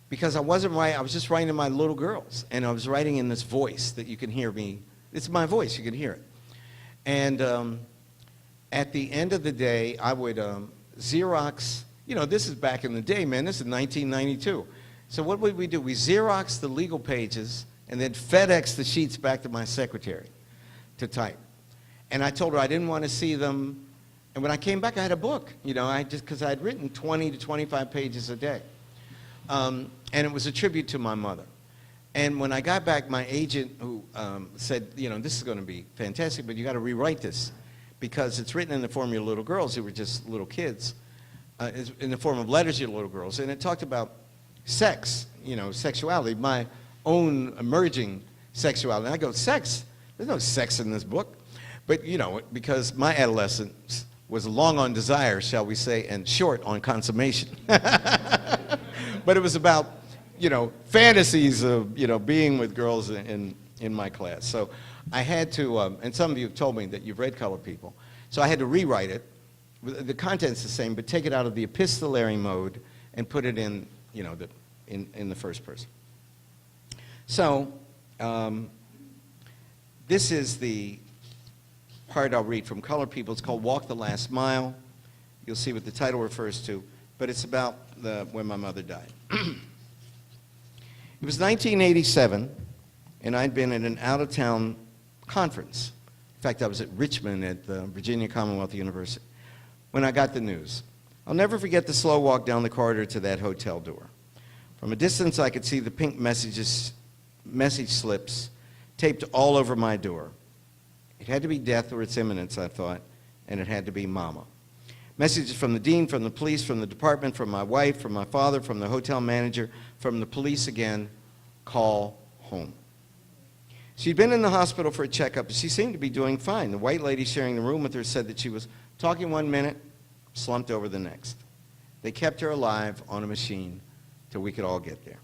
Because I wasn't writing, I was just writing to my little girls, and I was writing in this voice that you can hear me. It's my voice, you can hear it. And at the end of the day, I would Xerox, you know, this is back in the day, man, this is 1992. So what would we do? We Xerox the legal pages and then FedEx the sheets back to my secretary to type. And I told her I didn't want to see them. And when I came back, I had a book, you know, because I had written 20 to 25 pages a day. And it was a tribute to my mother. And when I got back, my agent who said, you know, this is going to be fantastic, but you got to rewrite this because it's written in the form of your little girls who were just little kids, in the form of letters to your little girls. And it talked about sex, you know, sexuality, my own emerging sexuality. And I go, sex? There's no sex in this book. But, you know, because my adolescence was long on desire, shall we say, and short on consummation. But it was about, you know, fantasies of, you know, being with girls in my class. So I had to, and some of you have told me that you've read Colored People, so I had to rewrite it. The content's the same, but take it out of the epistolary mode and put it in, you know, in the first person. So this is the part I'll read from Colored People. It's called Walk the Last Mile. You'll see what the title refers to, but it's about when my mother died. It was 1987, and I'd been at an out-of-town conference. In fact, I was at Richmond at the Virginia Commonwealth University when I got the news. I'll never forget the slow walk down the corridor to that hotel door. From a distance, I could see the pink message slips taped all over my door. It had to be death or its imminence, I thought, and it had to be Mama. Messages from the dean, from the police, from the department, from my wife, from my father, from the hotel manager, from the police again, call home. She'd been in the hospital for a checkup, and she seemed to be doing fine. The white lady sharing the room with her said that she was talking one minute, slumped over the next. They kept her alive on a machine till we could all get there.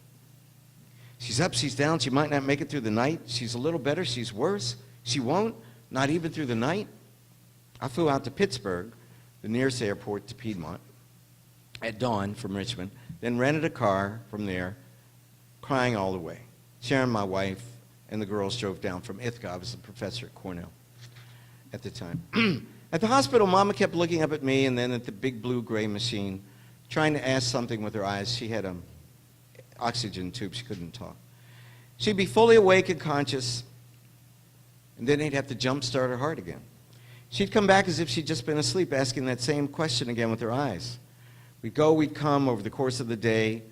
She's up, she's down, she might not make it through the night. She's a little better, she's worse. She won't, not even through the night. I flew out to Pittsburgh, the nearest airport to Piedmont, at dawn from Richmond, then rented a car from there, crying all the way. Sharon, my wife, and the girls drove down from Ithaca. I was a professor at Cornell at the time. At the hospital, Mama kept looking up at me and then at the big blue gray machine, trying to ask something with her eyes. She had an oxygen tube. She couldn't talk. She'd be fully awake and conscious and then they'd have to jump-start her heart again. She'd come back as if she'd just been asleep, asking that same question again with her eyes. We'd go, we'd come over the course of the day,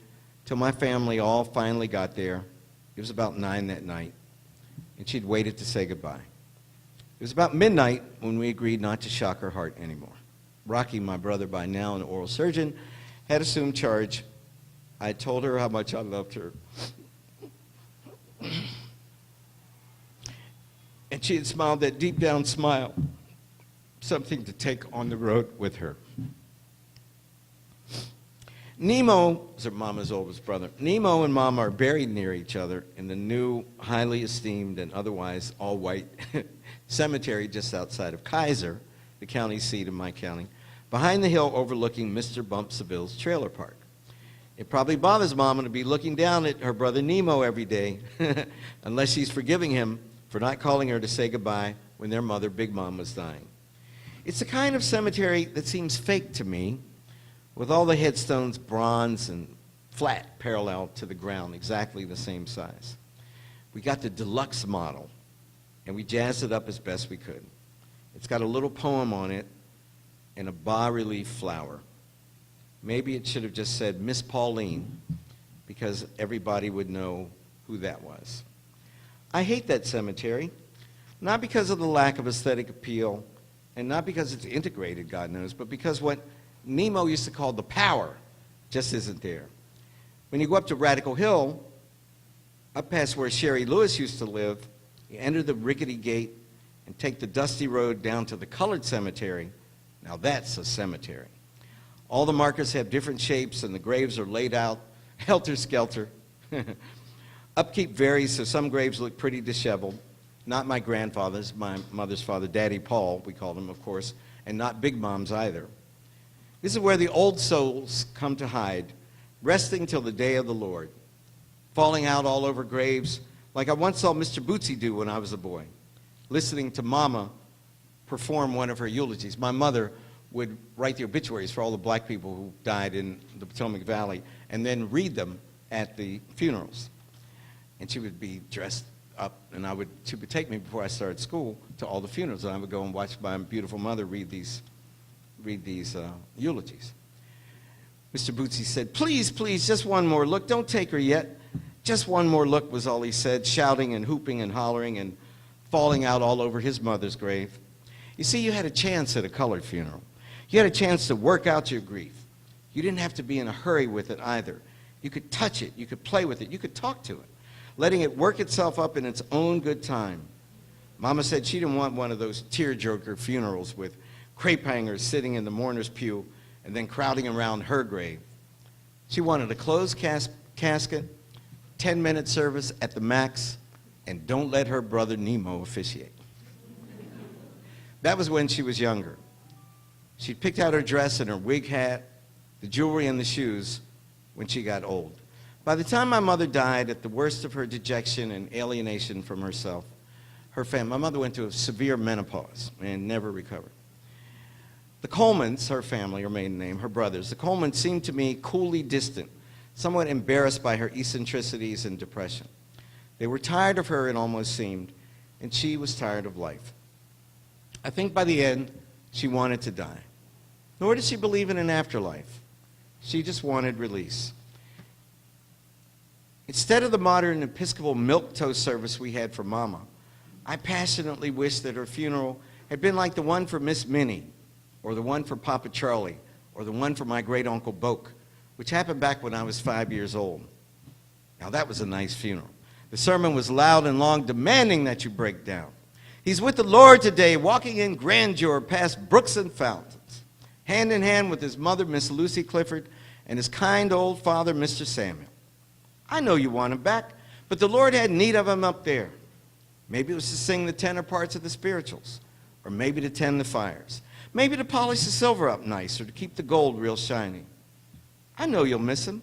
till my family all finally got there. It was about 9 that night, and she'd waited to say goodbye. It was about midnight when we agreed not to shock her heart anymore. Rocky, my brother, by now an oral surgeon, had assumed charge. I told her how much I loved her. And she had smiled that deep down smile, something to take on the road with her. Nemo is her mama's oldest brother. Nemo and Mama are buried near each other in the new, highly esteemed and otherwise all-white cemetery just outside of Kaiser, the county seat of my county, behind the hill overlooking Mr. Bump Seville's trailer park. It probably bothers Mama to be looking down at her brother Nemo every day, unless she's forgiving him for not calling her to say goodbye when their mother, Big Mom, was dying. It's the kind of cemetery that seems fake to me, with all the headstones bronze and flat parallel to the ground, exactly the same size. We got the deluxe model, and we jazzed it up as best we could. It's got a little poem on it and a bas-relief flower. Maybe it should have just said Miss Pauline, because everybody would know who that was. I hate that cemetery, not because of the lack of aesthetic appeal, and not because it's integrated, God knows, but because what Nemo used to call the power just isn't there. When you go up to Radical Hill, up past where Sherry Lewis used to live, you enter the rickety gate and take the dusty road down to the colored cemetery. Now that's a cemetery. All the markers have different shapes and the graves are laid out helter-skelter. Upkeep varies, so some graves look pretty disheveled. Not my grandfather's, my mother's father, Daddy Paul, we called him, of course, and not Big Mom's either. This is where the old souls come to hide, resting till the day of the Lord, falling out all over graves like I once saw Mr. Bootsy do when I was a boy, listening to Mama perform one of her eulogies. My mother would write the obituaries for all the black people who died in the Potomac Valley and then read them at the funerals. And she would be dressed up, and she would take me before I started school to all the funerals, and I would go and watch my beautiful mother read these eulogies. Mr. Bootsy said, "Please, please, just one more look. Don't take her yet. Just one more look," was all he said, shouting and hooping and hollering and falling out all over his mother's grave. You see, you had a chance at a colored funeral. You had a chance to work out your grief. You didn't have to be in a hurry with it either. You could touch it. You could play with it. You could talk to it, letting it work itself up in its own good time. Mama said she didn't want one of those tearjerker funerals with crepe hangers sitting in the mourner's pew and then crowding around her grave. She wanted a closed casket, 10-minute service at the max, and don't let her brother Nemo officiate. That was when she was younger. She'd picked out her dress and her wig hat, the jewelry and the shoes when she got old. By the time my mother died, at the worst of her dejection and alienation from herself, my mother went to a severe menopause and never recovered. The Colemans, her family, her maiden name, her brothers, the Colemans seemed to me coolly distant, somewhat embarrassed by her eccentricities and depression. They were tired of her, it almost seemed, and she was tired of life. I think by the end, she wanted to die. Nor did she believe in an afterlife. She just wanted release. Instead of the modern Episcopal milquetoast service we had for Mama, I passionately wished that her funeral had been like the one for Miss Minnie, or the one for Papa Charlie, or the one for my great-uncle Boke, which happened back when I was 5 years old. Now that was a nice funeral. The sermon was loud and long, demanding that you break down. He's with the Lord today, walking in grandeur past brooks and fountains, hand in hand with his mother, Miss Lucy Clifford, and his kind old father, Mr. Samuel. I know you want him back, but the Lord had need of him up there. Maybe it was to sing the tenor parts of the spirituals, or maybe to tend the fires. Maybe to polish the silver up nice, or to keep the gold real shiny. I know you'll miss him.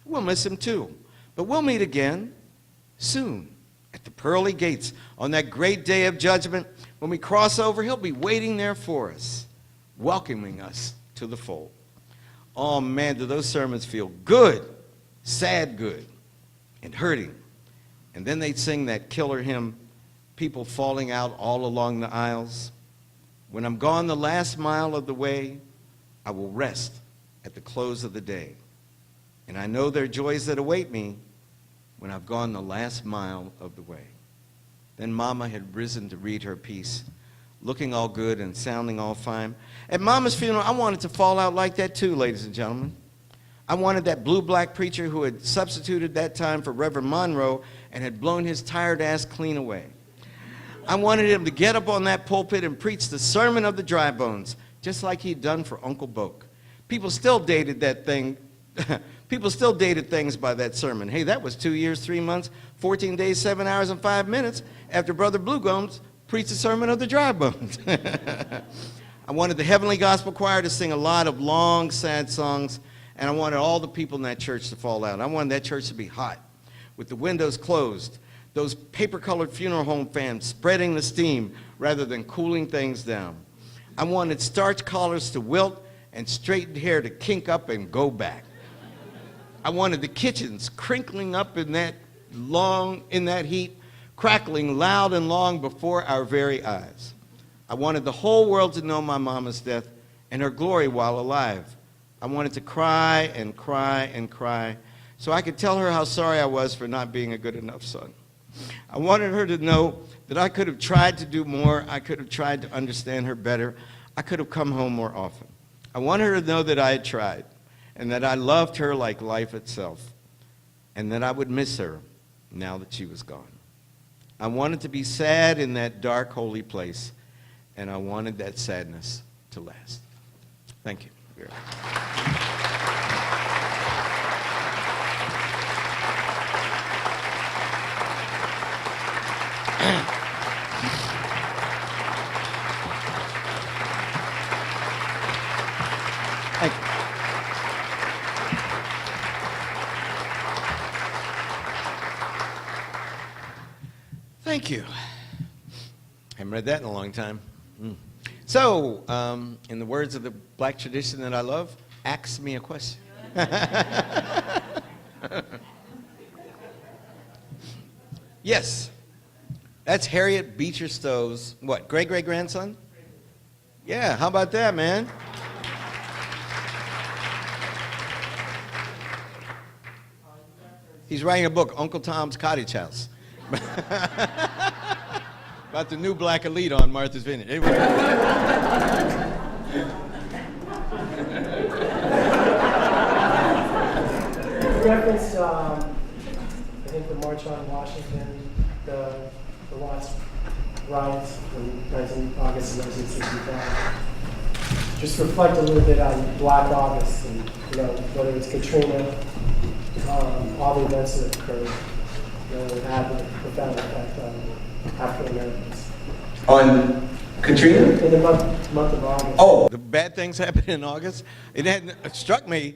We'll miss him too. But we'll meet again soon at the pearly gates on that great day of judgment. When we cross over, he'll be waiting there for us, welcoming us to the fold. Oh man, do those sermons feel good, sad good, and hurting. And then they'd sing that killer hymn, people falling out all along the aisles. When I'm gone the last mile of the way, I will rest at the close of the day. And I know there are joys that await me when I've gone the last mile of the way. Then Mama had risen to read her piece, looking all good and sounding all fine. At Mama's funeral, I wanted to fall out like that too, ladies and gentlemen. I wanted that blue-black preacher who had substituted that time for Reverend Monroe and had blown his tired ass clean away. I wanted him to get up on that pulpit and preach the sermon of the dry bones, just like he'd done for Uncle Boke. People still dated that thing. People still dated things by that sermon. Hey, that was 2 years, 3 months, 14 days, 7 hours, and 5 minutes after Brother Blue Gums preached the sermon of the dry bones. I wanted the Heavenly Gospel Choir to sing a lot of long, sad songs, and I wanted all the people in that church to fall out. I wanted that church to be hot, with the windows closed, those paper-colored funeral home fans spreading the steam rather than cooling things down. I wanted starch collars to wilt and straightened hair to kink up and go back. I wanted the kitchens crinkling up in that heat, crackling loud and long before our very eyes. I wanted the whole world to know my mama's death and her glory while alive. I wanted to cry and cry and cry so I could tell her how sorry I was for not being a good enough son. I wanted her to know that I could have tried to do more. I could have tried to understand her better. I could have come home more often. I wanted her to know that I had tried and that I loved her like life itself and that I would miss her now that she was gone. I wanted to be sad in that dark, holy place, and I wanted that sadness to last. Thank you. Thank you. Thank you. Haven't read that in a long time. So, in the words of the black tradition that I love, ask me a question. Yes. That's Harriet Beecher Stowe's, what, great-great-grandson? Yeah, how about that, man? He's writing a book, Uncle Tom's Cottage House. About the new black elite on Martha's Vineyard. Anyway. Reference, I think the March on Washington, the Watts Riots in August 1965. Just reflect a little bit on Black August and, whether it's Katrina, all the events that occurred, that had a profound effect on African Americans. On Katrina? In the month of August. Oh, the bad things happened in August? It hadn't struck me.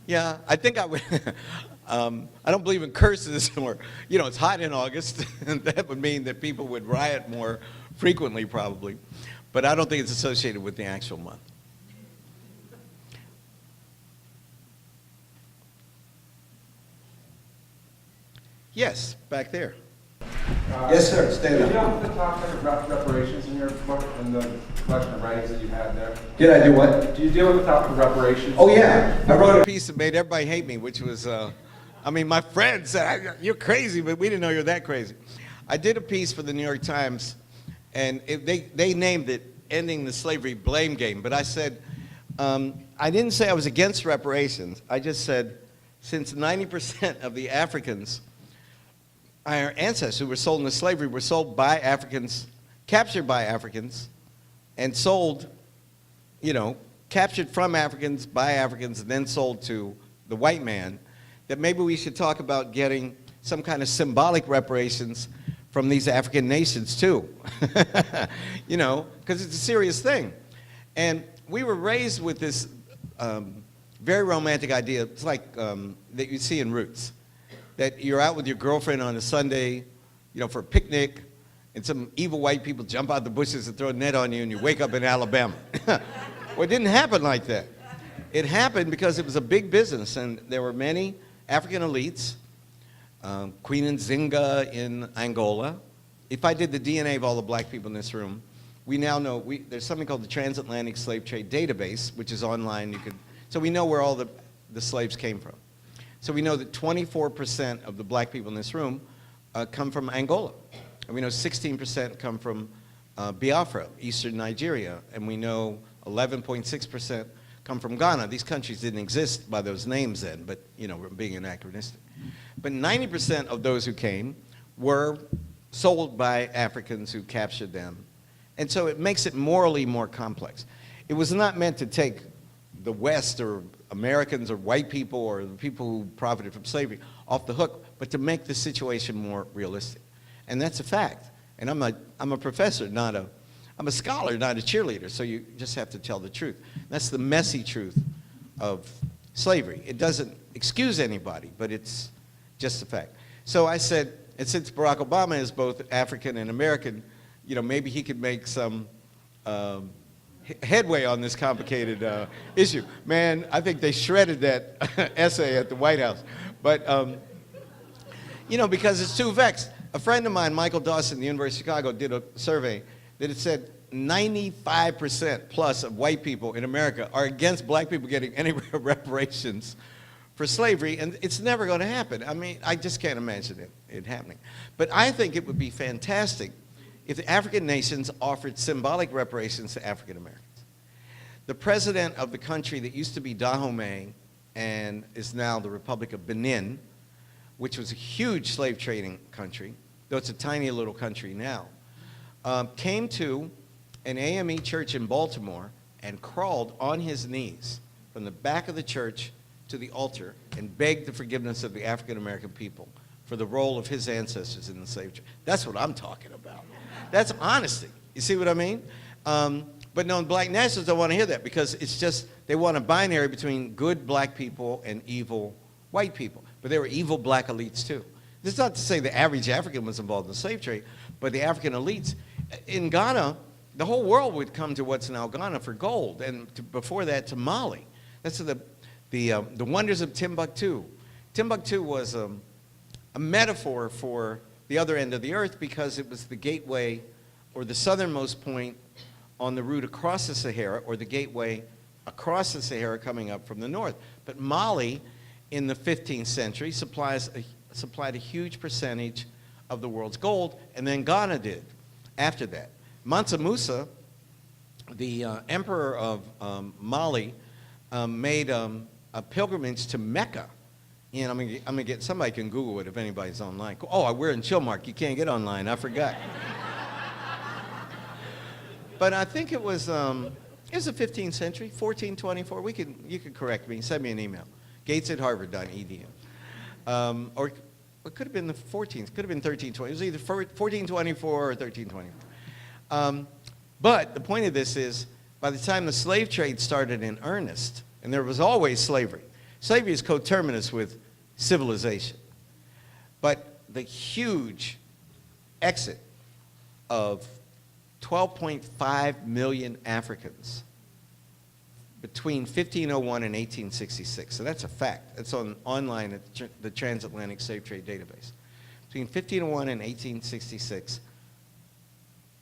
Yeah, I think I would. I don't believe in curses, or, it's hot in August, and that would mean that people would riot more frequently, probably. But I don't think it's associated with the actual month. Yes, back there. Yes, sir. Stand up. Did you deal with the topic of reparations in your book and the collection of writings that you had there? Did I do what? Did you deal with the topic of reparations? Oh, yeah. I wrote a piece that made everybody hate me, which was, my friends said, you're crazy, but we didn't know you're that crazy. I did a piece for the New York Times, and they named it Ending the Slavery Blame Game. But I said, I didn't say I was against reparations. I just said, since 90% of the Africans, our ancestors who were sold into slavery were sold by Africans, captured by Africans, and sold, captured from Africans, by Africans, and then sold to the white man, that maybe we should talk about getting some kind of symbolic reparations from these African nations too. Because it's a serious thing. And we were raised with this very romantic idea. It's like that you see in Roots. That you're out with your girlfriend on a Sunday, for a picnic, and some evil white people jump out the bushes and throw a net on you, and you wake up in Alabama. Well, it didn't happen like that. It happened because it was a big business, and there were many African elites Queen Nzinga in Angola. If I did the DNA of all the black people in this room, we now know there's something called the Transatlantic Slave Trade Database, which is online. So we know where all the slaves came from. So we know that 24% of the black people in this room come from Angola. And we know 16% come from Biafra, eastern Nigeria. And we know 11.6% come from Ghana. These countries didn't exist by those names then, but we're being anachronistic. But 90% of those who came were sold by Africans who captured them. And so it makes it morally more complex. It was not meant to take the West or Americans or white people or the people who profited from slavery off the hook, but to make the situation more realistic. And that's a fact. And I'm a professor, I'm a scholar, not a cheerleader, so you just have to tell the truth. That's the messy truth of slavery. It doesn't excuse anybody, but it's just a fact. So I said, and since Barack Obama is both African and American, maybe he could make some headway on this complicated issue. Man, I think they shredded that essay at the White House. But, because it's too vexed. A friend of mine, Michael Dawson, the University of Chicago, did a survey that it said 95% plus of white people in America are against black people getting any reparations for slavery, and it's never going to happen. I mean, I just can't imagine it happening. But I think it would be fantastic if the African nations offered symbolic reparations to African Americans. The president of the country that used to be Dahomey and is now the Republic of Benin, which was a huge slave trading country, though it's a tiny little country now, came to an AME church in Baltimore and crawled on his knees from the back of the church to the altar and begged the forgiveness of the African American people for the role of his ancestors in the slave trade. That's what I'm talking about. That's honesty. You see what I mean? But no, black nationalists don't want to hear that because it's just, they want a binary between good black people and evil white people. But there were evil black elites too. This is not to say the average African was involved in the slave trade, but the African elites. In Ghana, the whole world would come to what's now Ghana for gold, and before that to Mali. That's the wonders of Timbuktu. Timbuktu was a metaphor for the other end of the earth because it was the gateway or the southernmost point on the route across the Sahara, or the gateway across the Sahara coming up from the north. But Mali, in the 15th century, supplied a huge percentage of the world's gold, and then Ghana did after that. Mansa Musa, the emperor of Mali, made a pilgrimage to Mecca. And I'm gonna get, somebody can Google it if anybody's online. Oh, we're in Chilmark, you can't get online, I forgot. But I think it was the 15th century, 1424. You can correct me, send me an email. gates@harvard.edu. Or it could have been the 14th, could have been 1320. It was either 1424 or 1324. But the point of this is, by the time the slave trade started in earnest, and there was always slavery. Slavery is coterminous with civilization. But the huge exit of 12.5 million Africans between 1501 and 1866. So that's a fact. It's online at the Transatlantic Slave Trade Database. Between 1501 and 1866,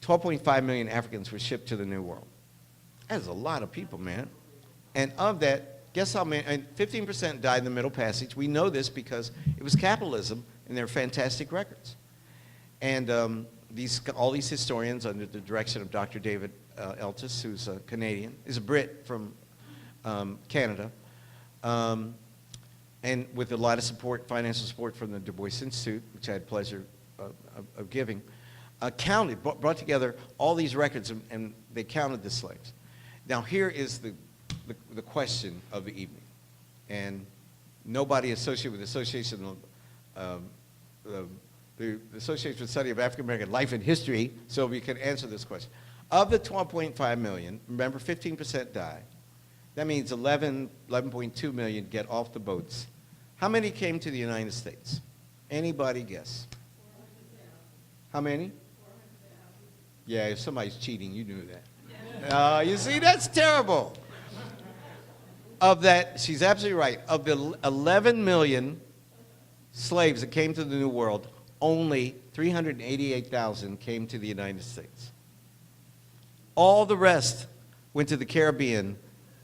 12.5 million Africans were shipped to the New World. That is a lot of people, man. And of that, guess how many, and 15% died in the Middle Passage. We know this because it was capitalism, and they're fantastic records. And all these historians, under the direction of Dr. David Eltis, who's a Canadian, is a Brit from Canada, and with a lot of support, financial support from the Du Bois Institute, which I had pleasure of giving, brought together all these records, and they counted the slaves. Now here is the question of the evening, and nobody associated with the Association of the Association for the Study of African American Life and History, so we can answer this question. Of the 12.5 million, remember 15% die. That means 11.2 million get off the boats. How many came to the United States? Anybody guess? How many? Yeah, if somebody's cheating, you knew that. You see, that's terrible. Of that, she's absolutely right. Of the 11 million slaves that came to the New World, only 388,000 came to the United States. All the rest went to the Caribbean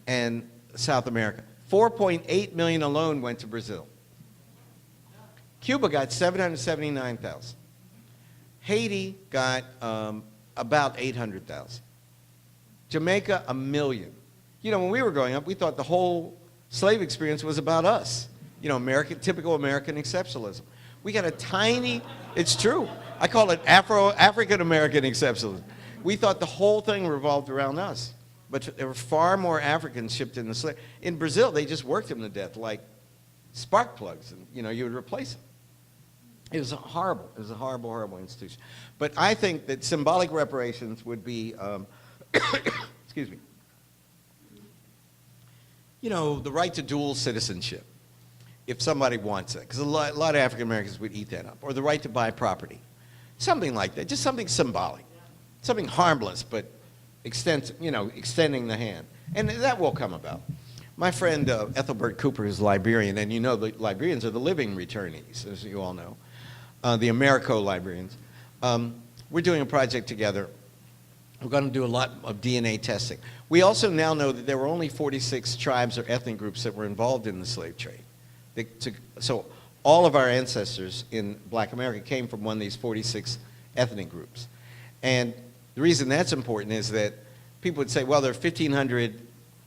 and South America. 4.8 million alone went to Brazil. Cuba got 779,000. Haiti got about 800,000. Jamaica, 1 million. You know, when we were growing up, we thought the whole slave experience was about us. You know, typical American exceptionalism. We got a tiny, it's true, I call it African American exceptionalism. We thought the whole thing revolved around us. But there were far more Africans shipped in the slave. In Brazil, they just worked them to death like spark plugs, and you know, you would replace them. It was horrible. It was a horrible, horrible institution. But I think that symbolic reparations would be, excuse me, you know, the right to dual citizenship, if somebody wants it, because a lot of African Americans would eat that up, or the right to buy property, something like that, just something symbolic, something harmless, but extending the hand, and that will come about. My friend Ethelbert Cooper is a Liberian, and you know the Liberians are the living returnees, as you all know, the Americo Liberians. We're doing a project together. We're going to do a lot of DNA testing. We also now know that there were only 46 tribes or ethnic groups that were involved in the slave trade. So all of our ancestors in Black America came from one of these 46 ethnic groups. And the reason that's important is that people would say, well, there are 1,500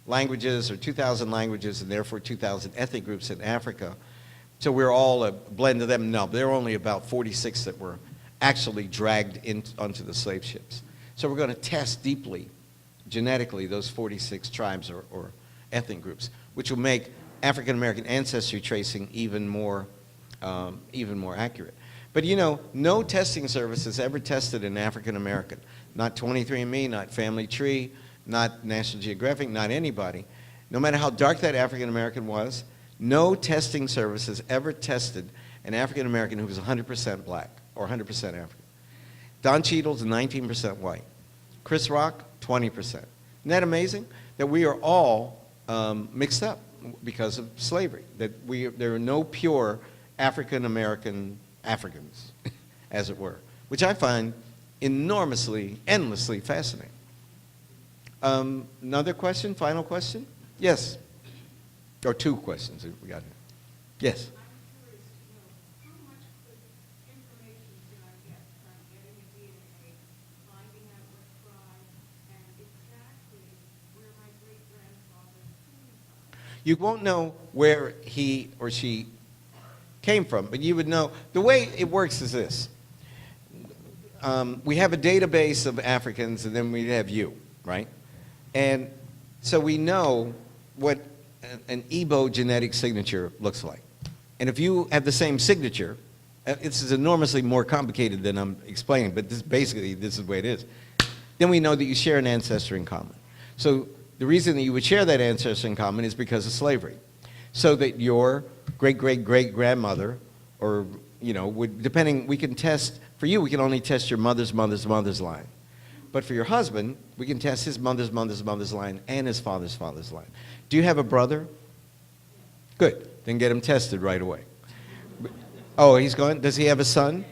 languages or 2,000 languages and therefore 2,000 ethnic groups in Africa. So we're all a blend of them. No, there are only about 46 that were actually dragged onto the slave ships. So we're going to test deeply, genetically, those 46 tribes or ethnic groups, which will make African American ancestry tracing even more accurate. But you know, no testing service has ever tested an African American. Not 23andMe, not Family Tree, not National Geographic, not anybody. No matter how dark that African American was, no testing service has ever tested an African American who was 100% black or 100% African. Don Cheadle's 19% white. Chris Rock, 20%. Isn't that amazing? That we are all mixed up because of slavery. That there are no pure African American Africans, as it were, which I find enormously, endlessly fascinating. Another question, final question? Yes. Or two questions that we got here. Yes. You won't know where he or she came from, but you would know. The way it works is this. We have a database of Africans, and then we have you, right? And so we know what an Igbo genetic signature looks like. And if you have the same signature, this is enormously more complicated than I'm explaining, but this is the way it is. Then we know that you share an ancestor in common. So the reason that you would share that ancestor in common is because of slavery. So that your great-great-great-grandmother, or, you know, we can test, for you, we can only test your mother's mother's mother's line. But for your husband, we can test his mother's mother's mother's line and his father's father's line. Do you have a brother? Good. Then get him tested right away. Oh, he's gone? Does he have a son?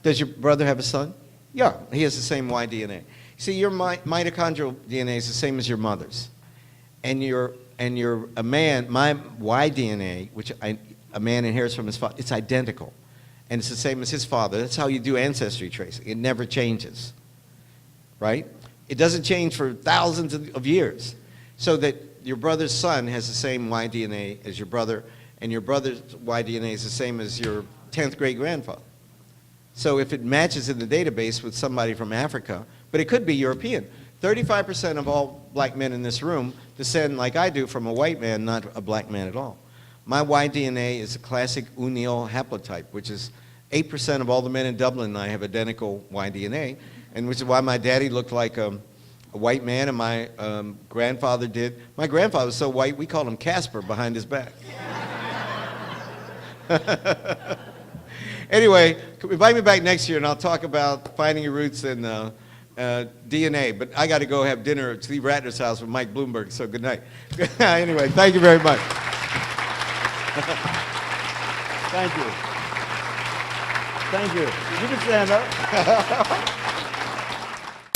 Does your brother have a son? Yeah, he has the same Y DNA. See, your mitochondrial DNA is the same as your mother's. And a man, my Y DNA, which a man inherits from his father, it's identical. And it's the same as his father. That's how you do ancestry tracing. It never changes, right? It doesn't change for thousands of years. So that your brother's son has the same Y DNA as your brother, and your brother's Y DNA is the same as your 10th great-grandfather. So if it matches in the database with somebody from Africa, but it could be European. 35% of all black men in this room descend, like I do, from a white man, not a black man at all. My Y DNA is a classic Unil haplotype, which is 8% of all the men in Dublin and I have identical Y DNA, and which is why my daddy looked like a white man and my grandfather did. My grandfather was so white, we called him Casper behind his back. Anyway, invite me back next year and I'll talk about finding your roots in DNA. But I got to go have dinner at Steve Ratner's house with Mike Bloomberg, so good night. Anyway, thank you very much. Thank you. Thank you. You can stand up.